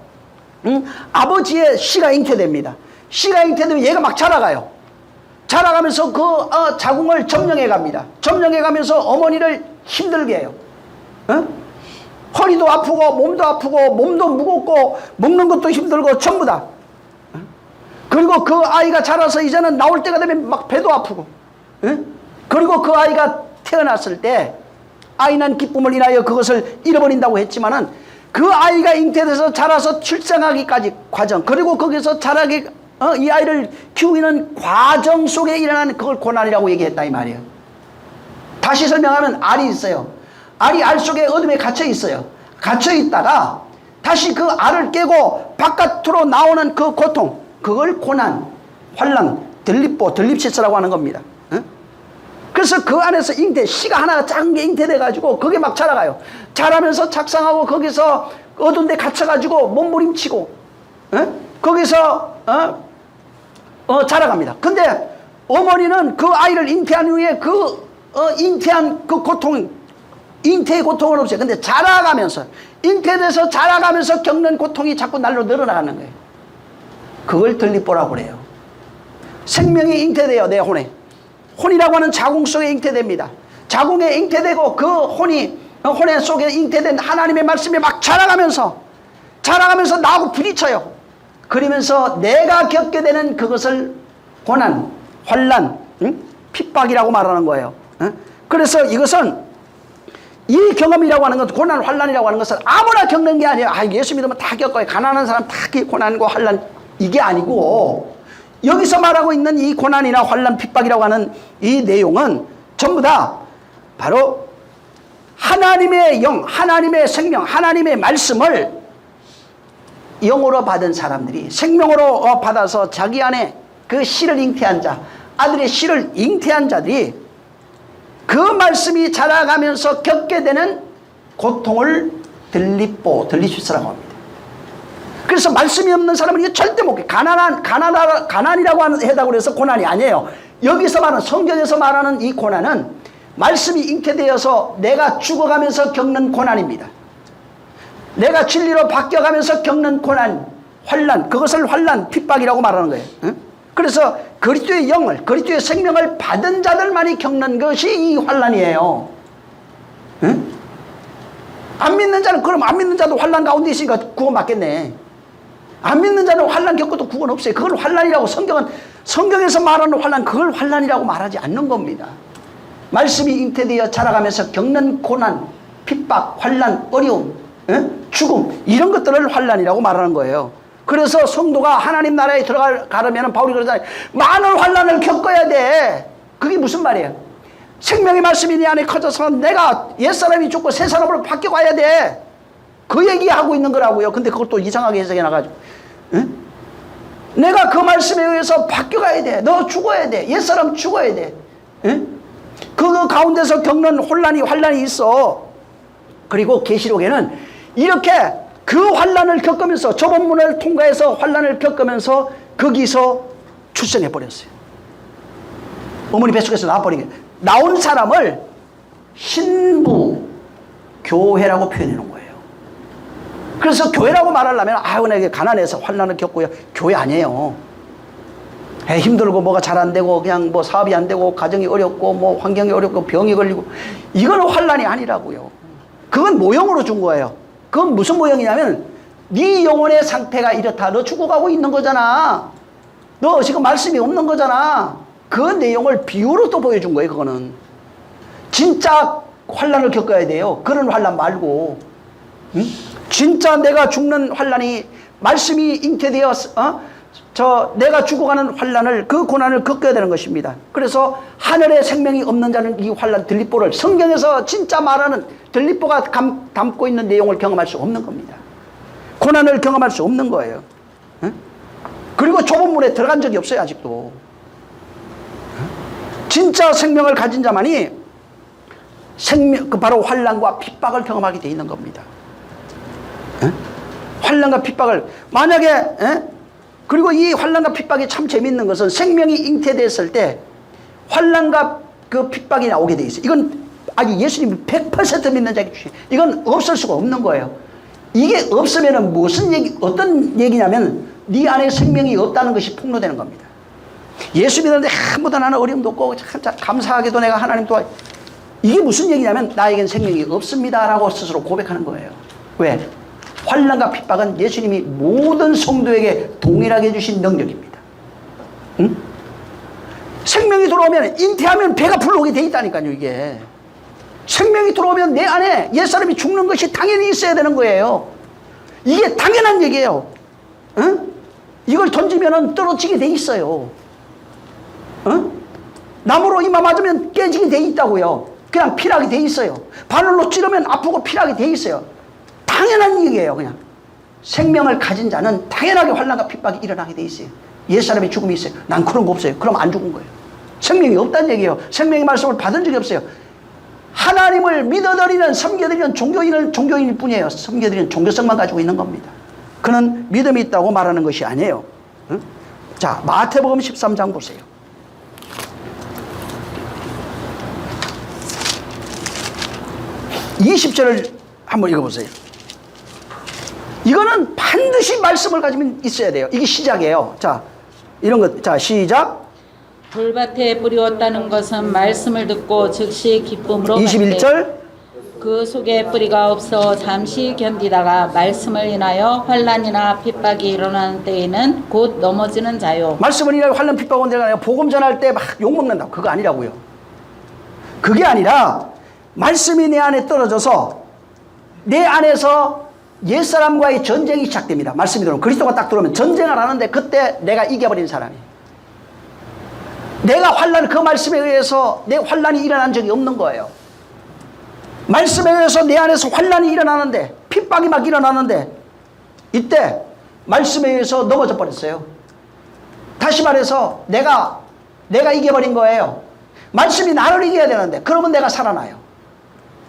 아버지의 씨가 잉태됩니다. 씨가 잉태되면 얘가 막 자라가요. 자라가면서 그 자궁을 점령해 갑니다. 점령해 가면서 어머니를 힘들게 해요. 허리도 아프고 몸도 무겁고 먹는 것도 힘들고 전부 다. 그리고 그 아이가 자라서 이제는 나올 때가 되면 막 배도 아프고. 그리고 그 아이가 태어났을 때 아이 난 기쁨을 인하여 그것을 잃어버린다고 했지만은 그 아이가 잉태돼서 자라서 출생하기까지 과정, 그리고 거기서 자라게 이 아이를 키우는 과정 속에 일어나는 그걸 고난이라고 얘기했다 이 말이에요. 다시 설명하면 알이 있어요. 알이 알 속에 어둠에 갇혀 있어요. 갇혀 있다가 다시 그 알을 깨고 바깥으로 나오는 그 고통, 그걸 고난, 환난, 들립시스라고 하는 겁니다. 그래서 그 안에서 씨가 하나가 작은 게 잉태돼 가지고 그게 막 자라가요. 자라면서 작상하고 거기서 어두운 데 갇혀 가지고 몸부림치고 거기서 자라갑니다. 근데 어머니는 그 아이를 잉태한 후에 잉태한 그 고통, 잉태의 고통은 없어요. 근데 자라가면서, 잉태돼서 자라가면서 겪는 고통이 자꾸 날로 늘어나가는 거예요. 그걸 들립보라고 그래요. 생명이 잉태돼요, 내 혼에. 혼이라고 하는 자궁 속에 잉태됩니다. 자궁에 잉태되고 그 혼에 속에 잉태된 하나님의 말씀이 막 자라가면서 나하고 부딪혀요. 그러면서 내가 겪게 되는 그것을 고난, 환난, 핍박이라고 말하는 거예요. 그래서 이것은 이 경험이라고 하는 것, 고난, 환난이라고 하는 것은 아무나 겪는 게 아니에요. 예수 믿으면 다 겪어요. 가난한 사람 다 고난과 환난, 이게 아니고 여기서 말하고 있는 이 고난이나 환난, 핍박이라고 하는 이 내용은 전부 다 바로 하나님의 영, 하나님의 생명, 하나님의 말씀을 영으로 받은 사람들이 생명으로 받아서 자기 안에 그 씨를 잉태한 자, 아들의 씨를 잉태한 자들이 그 말씀이 자라가면서 겪게 되는 고통을 들리시스라고 합니다. 그래서 말씀이 없는 사람은 이거 절대 못 해. 가난이라고 해다고 해서 고난이 아니에요. 여기서 말하는, 성경에서 말하는 이 고난은 말씀이 잉태되어서 내가 죽어가면서 겪는 고난입니다. 내가 진리로 바뀌어가면서 겪는 고난, 환난, 그것을 환난, 핍박이라고 말하는 거예요. 그래서 그리스도의 영을, 그리스도의 생명을 받은 자들만이 겪는 것이 이 환난이에요. 안 믿는 자는, 그럼 안 믿는 자도 환난 가운데 있으니까 구원 받겠네. 안 믿는 자는 환난 겪어도 구원 없어요. 그걸 환난이라고, 성경에서 말하는 환난, 그걸 환난이라고 말하지 않는 겁니다. 말씀이 잉태되어 자라가면서 겪는 고난, 핍박, 환난, 어려움, 죽음, 이런 것들을 환난이라고 말하는 거예요. 그래서 성도가 하나님 나라에 들어가려면 바울이 그러잖아요. 많은 환난을 겪어야 돼. 그게 무슨 말이에요? 생명의 말씀이 내 안에 커져서 내가 옛사람이 죽고 새 사람으로 바뀌어가야 돼. 그 얘기하고 있는 거라고요. 근데 그걸 또 이상하게 해석해 놔가지고. 내가 그 말씀에 의해서 바뀌어가야 돼. 너 죽어야 돼. 옛사람 죽어야 돼. 그 가운데서 겪는 혼란이, 환란이 있어. 그리고 계시록에는 이렇게 그 환란을 겪으면서, 좁은 문을 통과해서 환란을 겪으면서 거기서 출생해 버렸어요. 어머니 뱃속에서 나와버린 게 나온 사람을 신부 교회라고 표현해 놓은 거예요. 그래서 교회라고 말하려면 아유 내가 가난해서 환난을 겪고요. 교회 아니에요. 힘들고 뭐가 잘 안 되고 그냥 뭐 사업이 안 되고 가정이 어렵고 뭐 환경이 어렵고 병이 걸리고 이거는 환난이 아니라고요. 그건 모형으로 준 거예요. 그건 무슨 모형이냐면 네 영혼의 상태가 이렇다. 너 죽어가고 있는 거잖아. 너 지금 말씀이 없는 거잖아. 그 내용을 비유로 또 보여준 거예요. 그거는 진짜 환난을 겪어야 돼요. 그런 환난 말고 응? 진짜 내가 죽는 환난이 말씀이 잉태되어 내가 죽어가는 환난을 그 고난을 겪어야 되는 것입니다. 그래서 하늘에 생명이 없는 자는 이 환난 들립보를 성경에서 진짜 말하는 들립보가 담고 있는 내용을 경험할 수 없는 겁니다. 고난을 경험할 수 없는 거예요. 응? 그리고 좁은 문에 들어간 적이 없어요. 아직도. 진짜 생명을 가진 자만이 바로 환난과 핍박을 경험하게 돼 있는 겁니다. 에? 환난과 핍박을 만약에 그리고 이 환난과 핍박이 참 재미있는 것은 생명이 잉태됐을 때 환난과 그 핍박이 나오게 돼 있어요. 이건 아주 예수님이 100% 믿는 자에게 주신 이건 없을 수가 없는 거예요. 이게 없으면 어떤 얘기냐면 네 안에 생명이 없다는 것이 폭로되는 겁니다. 예수 믿는데 아무도 나는 어려움도 없고 감사하게도 내가 하나님 도와 이게 무슨 얘기냐면 나에겐 생명이 없습니다라고 스스로 고백하는 거예요. 왜? 환난과 핍박은 예수님이 모든 성도에게 동일하게 주신 능력입니다. 응? 생명이 들어오면 잉태하면 배가 불러오게 돼 있다니까요. 이게 생명이 들어오면 내 안에 옛사람이 죽는 것이 당연히 있어야 되는 거예요. 이게 당연한 얘기예요. 응? 이걸 던지면 떨어지게 돼 있어요. 응? 나무로 이마 맞으면 깨지게 돼 있다고요. 그냥 피나게 돼 있어요. 바늘로 찌르면 아프고 피나게 돼 있어요. 당연한 얘기예요. 그냥 생명을 가진 자는 당연하게 환난과 핍박이 일어나게 돼 있어요. 옛사람이 죽음이 있어요. 난 그런 거 없어요. 그럼 안 죽은 거예요. 생명이 없다는 얘기예요. 생명의 말씀을 받은 적이 없어요. 하나님을 믿어드리는 섬겨드리는 종교인일 뿐이에요. 섬겨드리는 종교성만 가지고 있는 겁니다. 그는 믿음이 있다고 말하는 것이 아니에요. 응? 자, 마태복음 13장 보세요. 20절을 한번 읽어보세요. 이거는 반드시 말씀을 가지면 있어야 돼요. 이게 시작이에요. 자, 이런 것. 자, 시작. 불밭에 뿌리었다는 것은 말씀을 듣고 즉시 기쁨으로 21절. 그 속에 뿌리가 없어 잠시 견디다가 말씀을 인하여 환난이나 핍박이 일어나는 때에는 곧 넘어지는 자요. 말씀을 인하여 환난 핍박 온 데가 아니라 복음 전할 때 막 욕먹는다. 그거 아니라고요. 그게 아니라 말씀이 내 안에 떨어져서 내 안에서 옛사람과의 전쟁이 시작됩니다. 말씀이 들어오면 그리스도가 딱 들어오면 전쟁을 하는데 그때 내가 이겨버린 사람이 내가 그 말씀에 의해서 내 환난이 일어난 적이 없는 거예요. 말씀에 의해서 내 안에서 환난이 일어나는데 핍박이 막 일어나는데 이때 말씀에 의해서 넘어져 버렸어요. 다시 말해서 내가 이겨버린 거예요. 말씀이 나를 이겨야 되는데 그러면 내가 살아나요.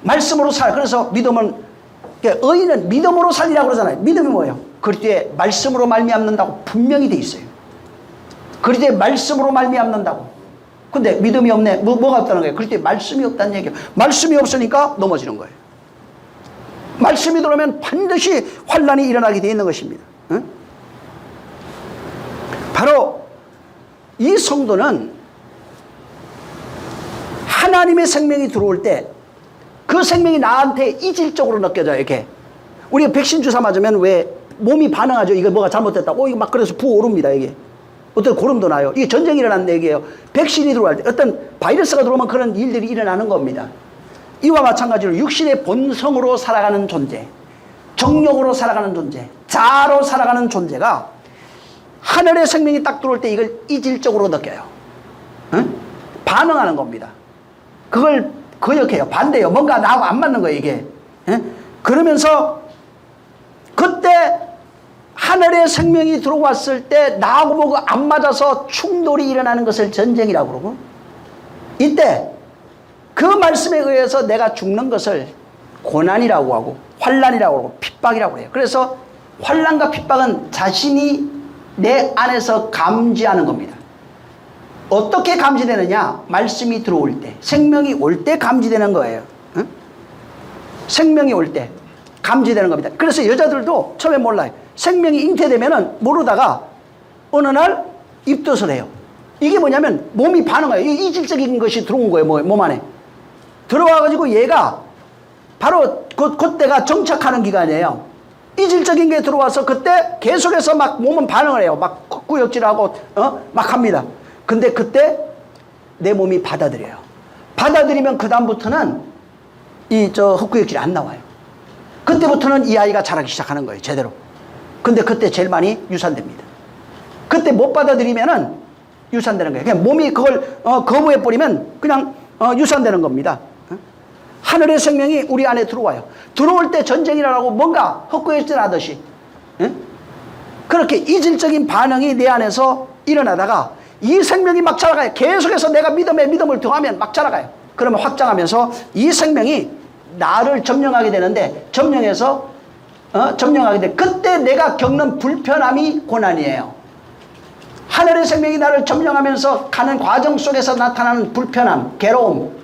말씀으로 그래서 믿음은 의인은 믿음으로 살리라고 그러잖아요. 믿음이 뭐예요? 그리스도의 말씀으로 말미암는다고 분명히 돼 있어요. 그리스도의 말씀으로 말미암는다고. 근데 믿음이 없네. 뭐가 없다는 거예요? 그리스도의 말씀이 없다는 얘기예요. 말씀이 없으니까 넘어지는 거예요. 말씀이 들어오면 반드시 환난이 일어나게 되어 있는 것입니다. 응? 바로 이 성도는 하나님의 생명이 들어올 때 그 생명이 나한테 이질적으로 느껴져요. 이렇게 우리가 백신 주사 맞으면 왜 몸이 반응하죠. 이거 뭐가 잘못됐다고 이거 막 그래서 부어오릅니다. 이게 어떤 고름도 나요. 이게 전쟁이 일어난다는 얘기예요. 백신이 들어갈 때 어떤 바이러스가 들어오면 그런 일들이 일어나는 겁니다. 이와 마찬가지로 육신의 본성으로 살아가는 존재, 정욕으로 살아가는 존재, 자아로 살아가는 존재가 하늘의 생명이 딱 들어올 때 이걸 이질적으로 느껴요. 응? 반응하는 겁니다. 그걸 거역해요. 반대요. 뭔가 나하고 안 맞는 거예요, 이게. 예? 그러면서 그때 하늘의 생명이 들어왔을 때 나하고 뭐가 안 맞아서 충돌이 일어나는 것을 전쟁이라고 그러고 이때 그 말씀에 의해서 내가 죽는 것을 고난이라고 하고 환난이라고 하고 핍박이라고 해요. 그래서 환난과 핍박은 자신이 내 안에서 감지하는 겁니다. 어떻게 감지되느냐? 말씀이 들어올 때, 생명이 올 때 감지되는 거예요. 응? 생명이 올 때 감지되는 겁니다. 그래서 여자들도 처음에 몰라요. 생명이 잉태되면은 모르다가 어느 날 입덧을 해요. 이게 뭐냐면 몸이 반응해요. 이질적인 것이 들어온 거예요. 몸 안에. 들어와가지고 얘가 바로 그때가 정착하는 기간이에요. 이질적인 게 들어와서 그때 계속해서 막 몸은 반응을 해요. 막 구역질하고 막 합니다. 근데 그때 내 몸이 받아들여요. 받아들이면 그 다음부터는 헛구역질이 안 나와요. 그때부터는 이 아이가 자라기 시작하는 거예요. 제대로. 근데 그때 제일 많이 유산됩니다. 그때 못 받아들이면은 유산되는 거예요. 그냥 몸이 그걸 거부해버리면 그냥 유산되는 겁니다. 하늘의 생명이 우리 안에 들어와요. 들어올 때 전쟁이라고 뭔가 헛구역질 하듯이 그렇게 이질적인 반응이 내 안에서 일어나다가 이 생명이 막 자라가요. 계속해서 내가 믿음에 믿음을 더하면 막 자라가요. 그러면 확장하면서 이 생명이 나를 점령하게 되는데 점령하게 돼. 그때 내가 겪는 불편함이 고난이에요. 하늘의 생명이 나를 점령하면서 가는 과정 속에서 나타나는 불편함, 괴로움,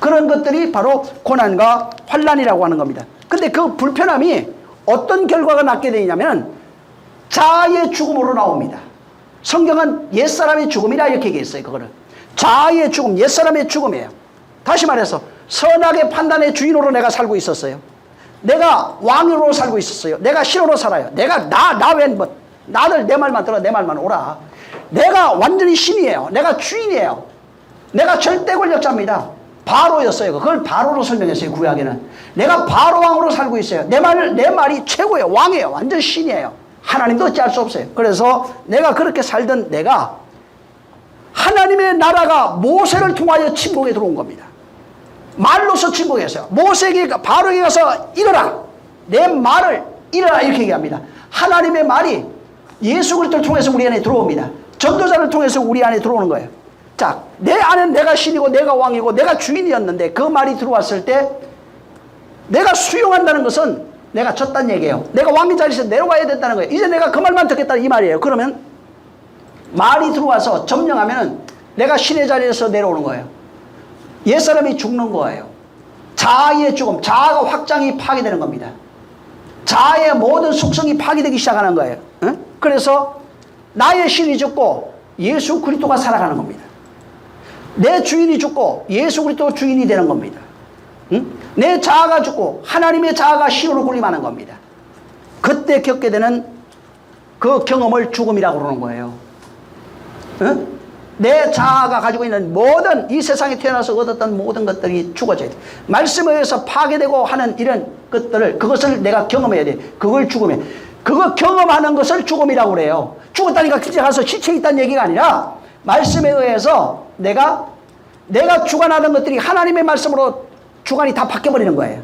그런 것들이 바로 고난과 환난이라고 하는 겁니다. 근데 그 불편함이 어떤 결과가 낳게 되냐면 자아의 죽음으로 나옵니다. 성경은 옛사람의 죽음이라 이렇게 얘기했어요. 그거를 자아의 죽음, 옛사람의 죽음이에요. 다시 말해서 선악의 판단의 주인으로 내가 살고 있었어요. 내가 왕으로 살고 있었어요. 내가 신으로 살아요. 내가 나들 내 말만 들어, 내 말만 오라. 내가 완전히 신이에요. 내가 주인이에요. 내가 절대 권력자입니다. 바로였어요. 그걸 바로로 설명했어요. 구약에는 내가 바로 왕으로 살고 있어요. 내 말이 최고예요. 왕이에요. 완전 신이에요. 하나님도 어찌할 수 없어요. 그래서 내가 그렇게 살던 내가 하나님의 나라가 모세를 통하여 침공에 들어온 겁니다. 말로서 침공했어요. 모세에게 바로에게 가서 이르라. 내 말을 이르라 이렇게 얘기합니다. 하나님의 말이 예수 그리스도를 통해서 우리 안에 들어옵니다. 전도자를 통해서 우리 안에 들어오는 거예요. 자, 내 안엔 내가 신이고 내가 왕이고 내가 주인이었는데 그 말이 들어왔을 때 내가 수용한다는 것은 내가 졌다는 얘기예요. 내가 왕의 자리에서 내려와야 된다는 거예요. 이제 내가 그 말만 듣겠다 이 말이에요. 그러면 말이 들어와서 점령하면은 내가 신의 자리에서 내려오는 거예요. 옛사람이 죽는 거예요. 자아의 죽음, 자아가 확장이 파괴되는 겁니다. 자아의 모든 속성이 파괴되기 시작하는 거예요. 응? 그래서 나의 신이 죽고 예수 그리스도가 살아가는 겁니다. 내 주인이 죽고 예수 그리스도 주인이 되는 겁니다. 응? 내 자아가 죽고 하나님의 자아가 신으로 군림하는 겁니다. 그때 겪게 되는 그 경험을 죽음이라고 그러는 거예요. 응? 내 자아가 가지고 있는 모든 이 세상에 태어나서 얻었던 모든 것들이 죽어져야 돼. 말씀에 의해서 파괴되고 하는 이런 것들을 그것을 내가 경험해야 돼. 그걸 죽음에 그거 경험하는 것을 죽음이라고 그래요. 죽었다니까 기체 가서 시체 있다는 얘기가 아니라 말씀에 의해서 내가 주관하는 것들이 하나님의 말씀으로 주관이 다 바뀌어버리는 거예요.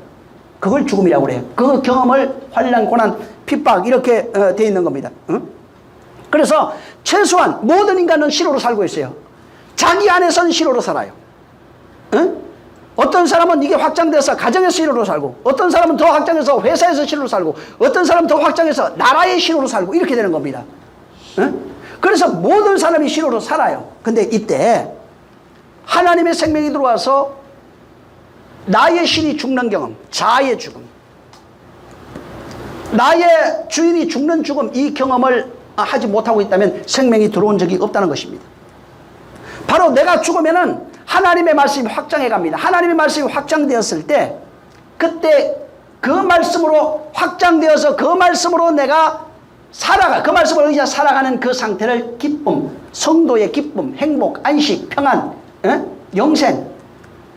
그걸 죽음이라고 그래요. 그 경험을 환난, 고난, 핍박 이렇게 돼 있는 겁니다. 응? 그래서 최소한 모든 인간은 신으로 살고 있어요. 자기 안에서는 신으로 살아요. 응? 어떤 사람은 이게 확장돼서 가정에서 신으로 살고 어떤 사람은 더 확장해서 회사에서 신으로 살고 어떤 사람은 더 확장해서 나라의 신으로 살고 이렇게 되는 겁니다. 응? 그래서 모든 사람이 신으로 살아요. 근데 이때 하나님의 생명이 들어와서 나의 신이 죽는 경험, 자아의 죽음, 나의 주인이 죽는 죽음, 이 경험을 하지 못하고 있다면 생명이 들어온 적이 없다는 것입니다. 바로 내가 죽으면은 하나님의 말씀이 확장해 갑니다. 하나님의 말씀이 확장되었을 때 그때 그 말씀으로 확장되어서 그 말씀으로 내가 그 말씀을 의지해 살아가는 그 상태를 기쁨, 성도의 기쁨, 행복, 안식, 평안, 영생,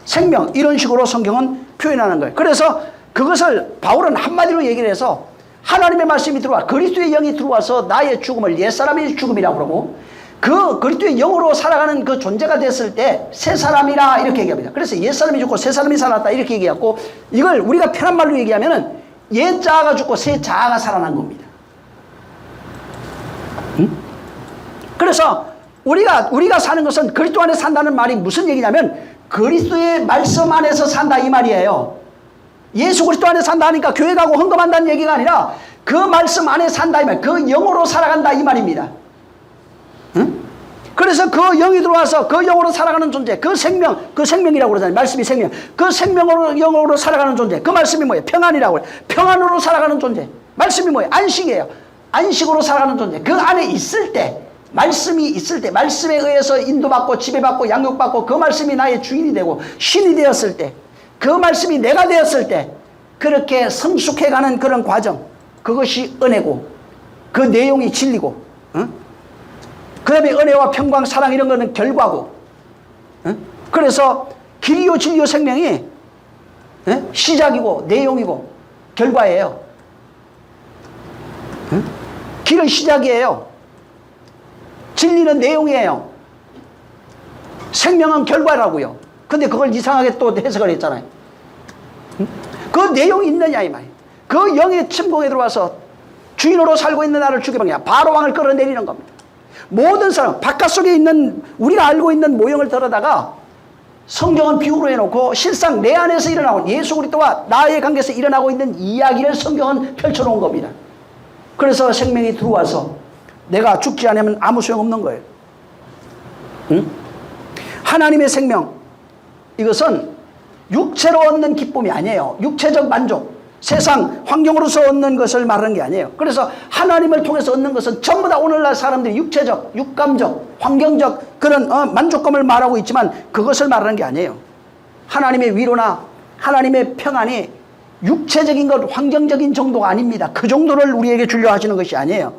생명 이런 식으로 성경은 표현하는 거예요. 그래서 그것을 바울은 한마디로 얘기를 해서 하나님의 말씀이 들어와 그리스도의 영이 들어와서 나의 죽음을 옛사람의 죽음이라고 그러고 그 그리스도의 영으로 살아가는 그 존재가 됐을 때 새 사람이라 이렇게 얘기합니다. 그래서 옛사람이 죽고 새 사람이 살았다 이렇게 얘기하고 이걸 우리가 편한 말로 얘기하면은 옛 자아가 죽고 새 자아가 살아난 겁니다. 응? 그래서 우리가 사는 것은 그리스도 안에 산다는 말이 무슨 얘기냐면 그리스도의 말씀 안에서 산다 이 말이에요. 예수 그리스도 안에 산다 하니까 교회 가고 헌금한다는 얘기가 아니라 그 말씀 안에 산다 이 말, 그 영으로 살아간다 이 말입니다. 응? 그래서 그 영이 들어와서 그 영으로 살아가는 존재, 그 생명이라고 그러잖아요. 말씀이 생명. 그 생명으로, 영으로 살아가는 존재. 그 말씀이 뭐예요? 평안이라고 해요. 평안으로 살아가는 존재. 말씀이 뭐예요? 안식이에요. 안식으로 살아가는 존재. 그 안에 있을 때, 말씀이 있을 때, 말씀에 의해서 인도받고 지배받고 양육받고 그 말씀이 나의 주인이 되고 신이 되었을 때, 그 말씀이 내가 되었을 때, 그렇게 성숙해가는 그런 과정, 그것이 은혜고, 그 내용이 진리고, 그 다음에 은혜와 평강, 사랑 이런 거는 결과고, 그래서 길이요 진리요 생명이 시작이고 내용이고 결과예요. 길은 시작이에요. 진리는 내용이에요. 생명은 결과라고요. 근데 그걸 이상하게 또 해석을 했잖아요. 그 내용이 있느냐 이 말이에요. 그 영의 침공에 들어와서 주인으로 살고 있는 나를 죽여버리냐. 바로 왕을 끌어내리는 겁니다. 모든 사람, 바깥속에 있는 우리가 알고 있는 모형을 들어다가 성경은 비유로 해놓고 실상 내 안에서 일어나고 예수 그리스도와 나의 관계에서 일어나고 있는 이야기를 성경은 펼쳐놓은 겁니다. 그래서 생명이 들어와서 내가 죽지 않으면 아무 소용없는 거예요. 하나님의 생명, 이것은 육체로 얻는 기쁨이 아니에요. 육체적 만족, 세상 환경으로서 얻는 것을 말하는 게 아니에요. 그래서 하나님을 통해서 얻는 것은 전부 다 오늘날 사람들이 육체적, 육감적, 환경적 그런 만족감을 말하고 있지만 그것을 말하는 게 아니에요. 하나님의 위로나 하나님의 평안이 육체적인 것, 환경적인 정도가 아닙니다. 그 정도를 우리에게 주려 하시는 것이 아니에요.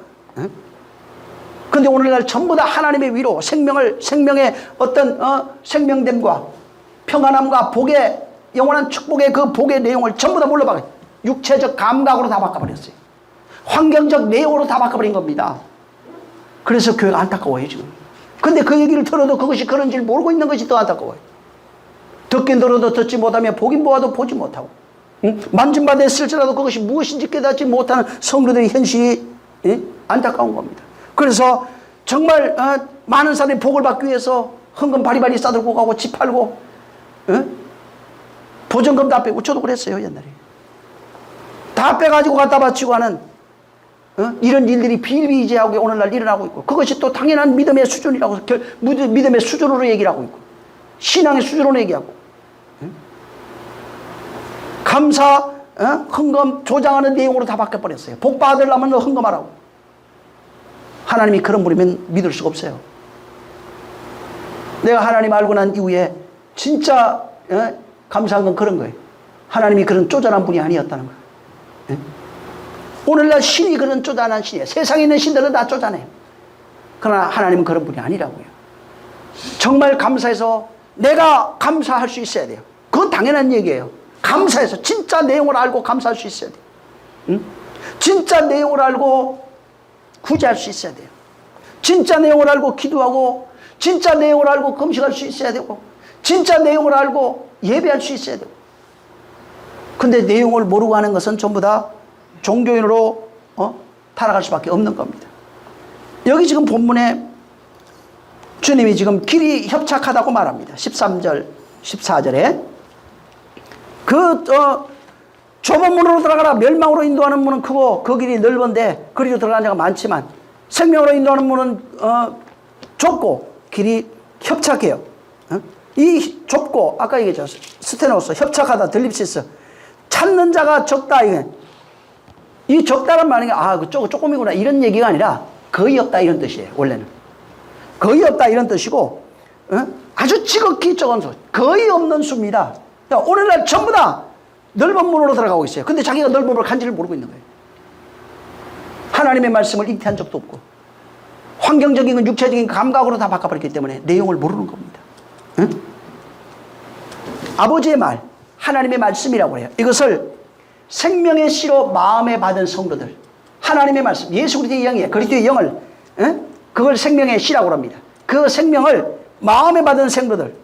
그런데 오늘날 전부 다 하나님의 위로, 생명의 어떤 생명됨과 평안함과 복의 영원한 축복의 그 복의 내용을 전부 다 몰라봐요. 육체적 감각으로 다 바꿔버렸어요. 환경적 내용으로 다 바꿔버린 겁니다. 그래서 교회가 안타까워요 지금. 근데 그 얘기를 들어도 그것이 그런 줄 모르고 있는 것이 더 안타까워요. 듣긴 들어도 듣지 못하며 보긴 보아도 보지 못하고, 만진바 됐을지라도 그것이 무엇인지 깨닫지 못하는 성도들의 현실이 안타까운 겁니다. 그래서 정말 많은 사람이 복을 받기 위해서 헌금 바리바리 싸들고 가고 집 팔고 보증금 다 빼고, 저도 그랬어요 옛날에. 다 빼가지고 갖다 바치고 하는 이런 일들이 비일비재하게 오늘날 일어나고 있고, 그것이 또 당연한 믿음의 수준이라고, 믿음의 수준으로 얘기를 하고 있고, 신앙의 수준으로 얘기하고, 감사, 헌금 조장하는 내용으로 다 바뀌어버렸어요. 복 받으려면 너 헌금하라고. 하나님이 그런 분이면 믿을 수가 없어요. 내가 하나님 알고 난 이후에 진짜 감사한 건 그런 거예요. 하나님이 그런 쪼잔한 분이 아니었다는 거예요. 오늘날 신이 그런 쪼잔한 신이에요. 세상에 있는 신들은 다 쪼잔해요. 그러나 하나님은 그런 분이 아니라고요. 정말 감사해서 내가 감사할 수 있어야 돼요. 그건 당연한 얘기예요. 감사해서 진짜 내용을 알고 감사할 수 있어야 돼요. 진짜 내용을 알고 구제할 수 있어야 돼요. 진짜 내용을 알고 기도하고, 진짜 내용을 알고 금식할 수 있어야 되고, 진짜 내용을 알고 예배할 수 있어야 되고. 근데 내용을 모르고 하는 것은 전부 다 종교인으로 타락할 수밖에 없는 겁니다. 여기 지금 본문에 주님이 지금 길이 협착하다고 말합니다. 13절, 14절에 좁은 문으로 들어가라. 멸망으로 인도하는 문은 크고 그 길이 넓은데 그리로 들어가는 자가 많지만, 생명으로 인도하는 문은 좁고 길이 협착해요. 이 좁고, 아까 얘기했죠. 스테노스, 협착하다, 들립시스. 찾는 자가 적다. 이 적다란 말은 조금이구나 이런 얘기가 아니라 거의 없다 이런 뜻이에요. 원래는 거의 없다 이런 뜻이고, 아주 지극히 적은 수, 거의 없는 수입니다. 오늘날 전부 다 넓은 문으로 들어가고 있어요. 근데 자기가 넓은 문을 간지를 모르고 있는 거예요. 하나님의 말씀을 잉태한 적도 없고, 환경적인 건 육체적인 감각으로 다 바꿔버렸기 때문에 내용을 모르는 겁니다. 아버지의 말, 하나님의 말씀이라고 해요. 이것을 생명의 씨로 마음에 받은 성도들, 하나님의 말씀, 예수 그리스도의 영이에요. 그리스도의 영을, 그걸 생명의 씨라고 합니다. 그 생명을 마음에 받은 성도들,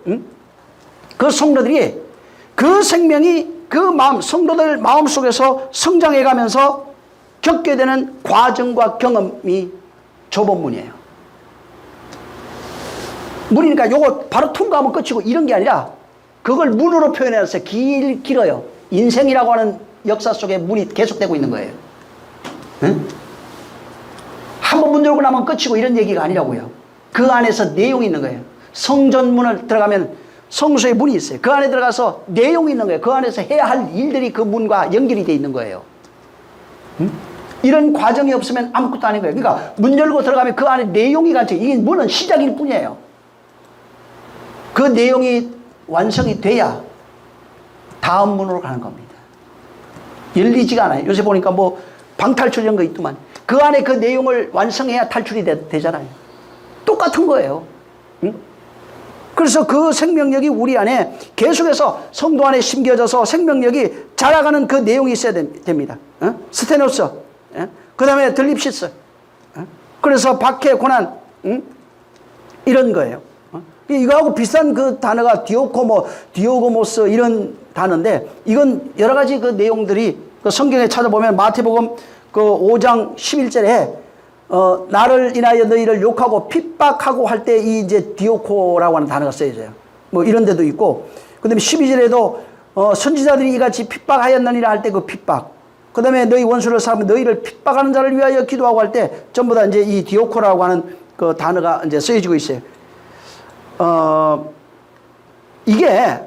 그 성도들이 그 생명이 그 마음, 성도들 마음 속에서 성장해 가면서 겪게 되는 과정과 경험이 좁은 문이에요. 문이니까 요거 바로 통과하면 끝이고 이런 게 아니라 그걸 문으로 표현해서 길어요. 인생이라고 하는 역사 속에 문이 계속되고 있는 거예요. 한 번 문 열고 나면 끝이고 이런 얘기가 아니라고요. 그 안에서 내용이 있는 거예요. 성전문을 들어가면 성소의 문이 있어요. 그 안에 들어가서 내용이 있는 거예요. 그 안에서 해야 할 일들이 그 문과 연결이 되어 있는 거예요. 이런 과정이 없으면 아무것도 아닌 거예요. 그러니까 문 열고 들어가면 그 안에 내용이 갇혀. 이게 문은 시작일 뿐이에요. 그 내용이 완성이 돼야 다음 문으로 가는 겁니다. 열리지가 않아요. 요새 보니까 뭐 방탈출 이런 거 있더만 그 안에 그 내용을 완성해야 탈출이 되잖아요. 똑같은 거예요. 응? 그래서 그 생명력이 우리 안에 계속해서 성도 안에 심겨져서 생명력이 자라가는 그 내용이 있어야 됩니다. 어? 스테노스, 그 다음에 들립시스, 그래서 박해, 고난, 이런 거예요. 이거하고 비슷한 그 단어가 디오고모스 이런 단어인데 이건 여러 가지 그 내용들이 그 성경에 찾아보면 마태복음 그 5장 11절에 나를 인하여 너희를 욕하고 핍박하고 할 때 이 이제 디오코라고 하는 단어가 쓰여져요. 뭐 이런 데도 있고 그 다음에 12절에도 선지자들이 이같이 핍박하였느니라 할 때 그 핍박, 그 다음에 너희 원수를 사하면 너희를 핍박하는 자를 위하여 기도하고 할 때 전부 다 이제 이 디오코라고 하는 그 단어가 이제 쓰여지고 있어요. 이게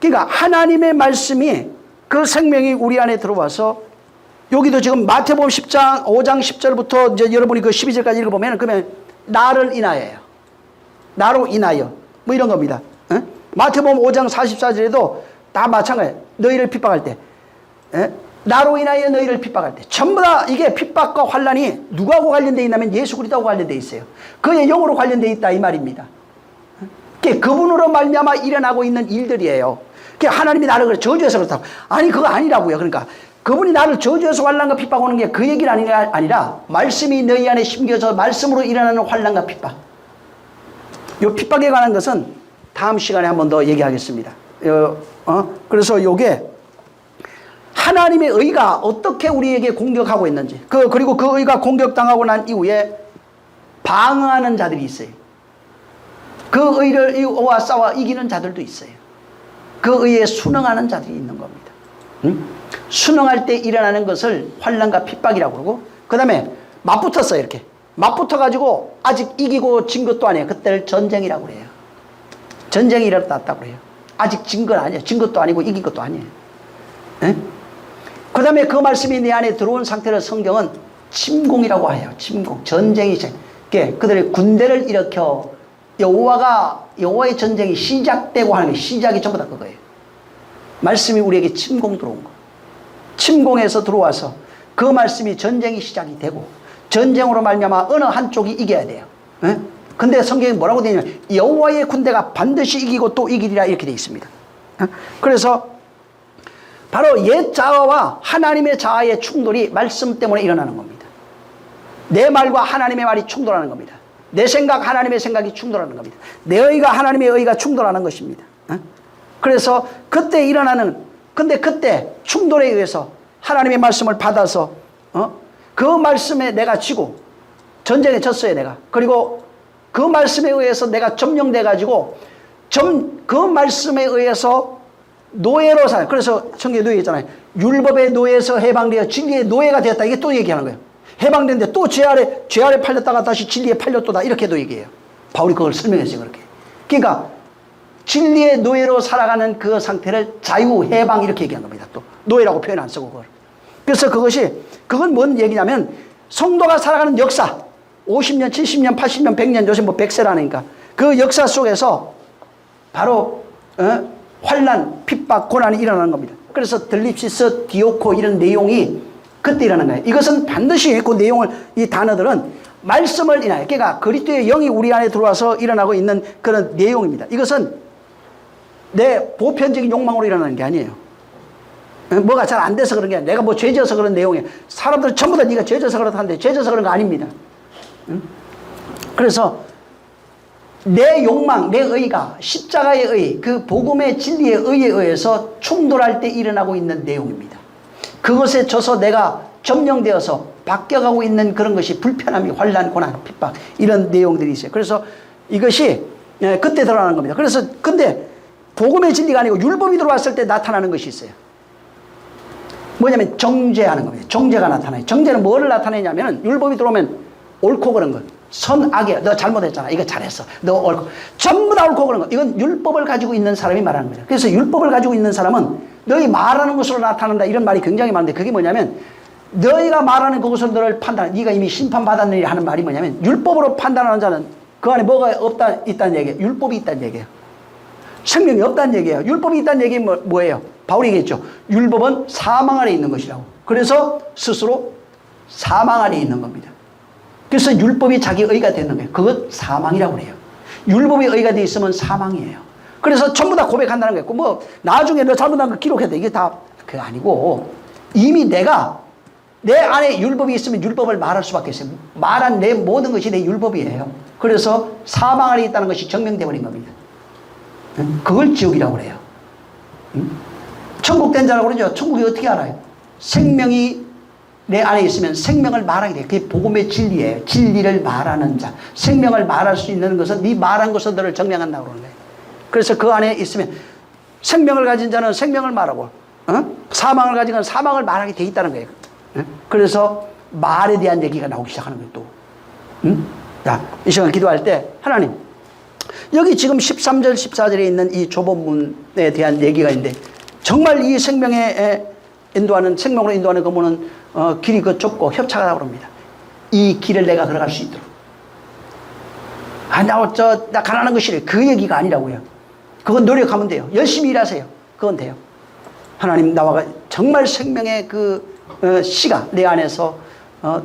그러니까 하나님의 말씀이 그 생명이 우리 안에 들어와서 여기도 지금 마태복음 5장 10절부터 이제 여러분이 그 12절까지 읽어보면 그러면 나를 인하여요. 나로 인하여 뭐 이런 겁니다. 에? 마태복음 5장 44절에도 다 마찬가지예요. 너희를 핍박할 때 나로 인하여 너희를 핍박할 때 전부 다 이게 핍박과 환난이 누구하고 관련되어 있냐면 예수 그리스도하고 관련되어 있어요. 그의 영으로 관련되어 있다 이 말입니다. 그분으로 말미암아 일어나고 있는 일들이에요. 하나님이 나를 저주해서 그렇다고. 아니 그거 아니라고요. 그러니까 그분이 나를 저주해서 환난과 핍박하는 게 그 얘기는 아니라 말씀이 너희 안에 심겨져 말씀으로 일어나는 환난과 핍박. 이 핍박에 관한 것은 다음 시간에 한 번 더 얘기하겠습니다. 그래서 요게 하나님의 의가 어떻게 우리에게 공격하고 있는지 그리고 그 의가 공격당하고 난 이후에 방어하는 자들이 있어요. 그 의를 의와 싸워 이기는 자들도 있어요. 그 의에 순응하는 자들이 있는 겁니다. 순응할 때 일어나는 것을 환난과 핍박이라고 그러고 그 다음에 맞붙었어요. 이렇게 맞붙어가지고 아직 이기고 진 것도 아니에요. 그때를 전쟁이라고 그래요. 전쟁이 일어났다고 그래요. 아직 진 건 아니에요. 진 것도 아니고 이긴 것도 아니에요. 그 다음에 그 말씀이 내 안에 들어온 상태를 성경은 침공이라고 해요. 침공, 전쟁이 그들의 군대를 일으켜 여호와의 전쟁이 시작되고 하는 게 시작이 전부 다 그거예요. 말씀이 우리에게 침공 들어온 거. 침공에서 들어와서 그 말씀이 전쟁이 시작이 되고 전쟁으로 말미암아 어느 한쪽이 이겨야 돼요. 근데 성경이 뭐라고 되어 있냐면 여호와의 군대가 반드시 이기고 또 이기리라 이렇게 되어 있습니다. 그래서 바로 옛 자아와 하나님의 자아의 충돌이 말씀 때문에 일어나는 겁니다. 내 말과 하나님의 말이 충돌하는 겁니다. 내 생각 하나님의 생각이 충돌하는 겁니다. 내 의가 하나님의 의가 충돌하는 것입니다. 그래서 그때 일어나는 근데 그때 충돌에 의해서 하나님의 말씀을 받아서 그 말씀에 내가 지고 전쟁에 졌어요. 내가. 그리고 그 말씀에 의해서 내가 점령돼 가지고 그 말씀에 의해서 노예로 살. 그래서 성경에 노예 있잖아요. 율법의 노예에서 해방되어 진리의 노예가 되었다. 이게 또 얘기하는 거예요. 해방됐는데 또 죄 아래 팔렸다가 다시 진리에 팔렸도다. 이렇게도 얘기해요. 바울이 그걸 설명했어요. 그렇게. 그러니까 진리의 노예로 살아가는 그 상태를 자유, 해방 이렇게 얘기한 겁니다. 또 노예라고 표현 안 쓰고 그걸. 그래서 그건 뭔 얘기냐면 성도가 살아가는 역사 50년, 70년, 80년, 100년 요새 뭐 100세라니까 그 역사 속에서 바로 환난, 핍박, 고난이 일어나는 겁니다. 그래서 들립시스, 디오코 이런 내용이 그때 일어나는 거예요. 이것은 반드시 그 내용을 이 단어들은 말씀을 인하여 그러니까 그리스도의 영이 우리 안에 들어와서 일어나고 있는 그런 내용입니다. 이것은 내 보편적인 욕망으로 일어나는 게 아니에요. 뭐가 잘 안 돼서 그런 게 아니라 내가 뭐 죄져서 그런 내용이에요. 사람들 전부 다 네가 죄져서 그렇다는데 죄져서 그런 거 아닙니다. 그래서 내 욕망, 내 의가 십자가의 의, 그 복음의 진리의 의에 의해서 충돌할 때 일어나고 있는 내용입니다. 그것에 져서 내가 점령되어서 바뀌어가고 있는 그런 것이 불편함이 환난, 고난, 핍박 이런 내용들이 있어요. 그래서 이것이 그때 드러나는 겁니다. 그래서 근데 복음의 진리가 아니고 율법이 들어왔을 때 나타나는 것이 있어요. 뭐냐면 정죄하는 겁니다. 정죄가 나타나요. 정죄는 뭐를 나타내냐면 율법이 들어오면 옳고 그런 것, 선악이야. 너 잘못했잖아. 이거 잘했어. 너 옳고. 전부 다 옳고 그런 거. 이건 율법을 가지고 있는 사람이 말하는 거예요. 그래서 율법을 가지고 있는 사람은 너희 말하는 것으로 나타난다. 이런 말이 굉장히 많은데 그게 뭐냐면 너희가 말하는 그것으로 너를 판단, 네가 이미 심판받았느니 하는 말이 뭐냐면 율법으로 판단하는 자는 그 안에 뭐가 있다는 얘기예요. 율법이 있다는 얘기예요. 생명이 없다는 얘기예요. 율법이 있다는 얘기는 뭐예요? 바울이 얘기했죠. 율법은 사망 안에 있는 것이라고. 그래서 스스로 사망 안에 있는 겁니다. 그래서 율법이 자기 의가 되는 거예요. 그것 사망이라고 그래요. 율법이 의가 돼 있으면 사망이에요. 그래서 전부 다 고백한다는 거예요. 뭐 나중에 너 잘못한 거 기록해도 이게 다 그게 아니고 이미 내가 내 안에 율법이 있으면 율법을 말할 수밖에 없어요. 말한 내 모든 것이 내 율법이에요. 그래서 사망 안에 있다는 것이 증명되어 버린 겁니다. 그걸 지옥이라고 그래요. 천국 된 자라고 그러죠. 천국이 어떻게 알아요? 생명이 내 안에 있으면 생명을 말하게 돼요. 그게 복음의 진리예요. 진리를 말하는 자. 생명을 말할 수 있는 것은 네 말한 것을 너를 증명한다고 그러는 거예요. 그래서 그 안에 있으면 생명을 가진 자는 생명을 말하고 사망을 가진 자는 사망을 말하게 돼 있다는 거예요. 그래서 말에 대한 얘기가 나오기 시작하는 거예요. 또. 자, 이 시간 기도할 때 하나님 여기 지금 13절 14절에 있는 이 조본문에 대한 얘기가 있는데 정말 이 생명에 인도하는 생명으로 인도하는 그 문은 길이 그 좁고 협착하다고 합니다. 이 길을 내가 걸어갈 수 있도록. 나 가난한 거 싫어요. 그 얘기가 아니라고요. 그건 노력하면 돼요. 열심히 일하세요. 그건 돼요. 하나님 나와 정말 생명의 그 씨가 내 안에서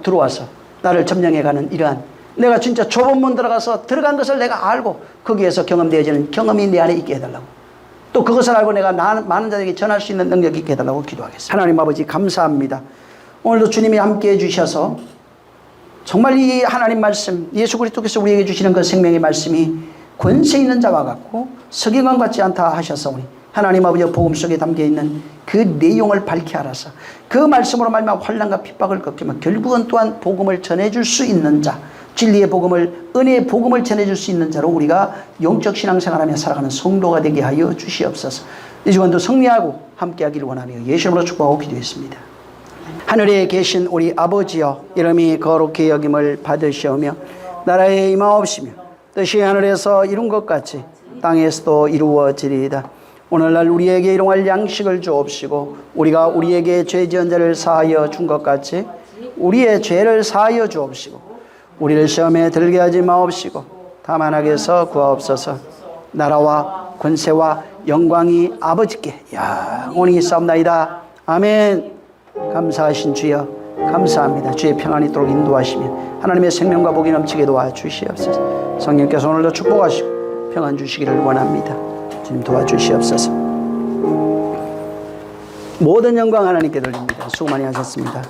들어와서 나를 점령해가는 이러한 내가 진짜 좁은 문 들어간 것을 내가 알고 거기에서 경험되어지는 경험이 내 안에 있게 해달라고. 또 그것을 알고 내가 많은 자들에게 전할 수 있는 능력이 있게 해달라고 기도하겠습니다. 하나님 아버지 감사합니다. 오늘도 주님이 함께 해주셔서 정말 이 하나님 말씀 예수 그리스도께서 우리에게 주시는 그 생명의 말씀이 권세 있는 자와 같고 석유관 같지 않다 하셨사오니 하나님 아버지의 복음 속에 담겨있는 그 내용을 밝히 알아서 그 말씀으로 말미암아 환난과 핍박을 겪지만 결국은 또한 복음을 전해줄 수 있는 자 진리의 복음을 은혜의 복음을 전해줄 수 있는 자로 우리가 영적 신앙생활하며 살아가는 성도가 되게 하여 주시옵소서. 이 주간도 승리하고 함께하기를 원하며 예수 이름으로 축복하고 기도했습니다. 하늘에 계신 우리 아버지여 이름이 거룩히 여김을 받으시오며 나라에 임하옵시며 뜻이 하늘에서 이룬 것 같이 땅에서도 이루어지리이다. 오늘날 우리에게 일용할 양식을 주옵시고 우리가 우리에게 죄 지은 자를 사하여 준 것 같이 우리의 죄를 사하여 주옵시고 우리를 시험에 들게 하지 마옵시고 다만 악에서 구하옵소서. 나라와 권세와 영광이 아버지께 영원히 있사옵나이다. 아멘. 감사하신 주여 감사합니다. 주의 평안이 있도록 인도하시며 하나님의 생명과 복이 넘치게 도와주시옵소서. 성령께서 오늘도 축복하시고 평안 주시기를 원합니다. 주님 도와주시옵소서. 모든 영광 하나님께 돌립니다. 수고 많이 하셨습니다.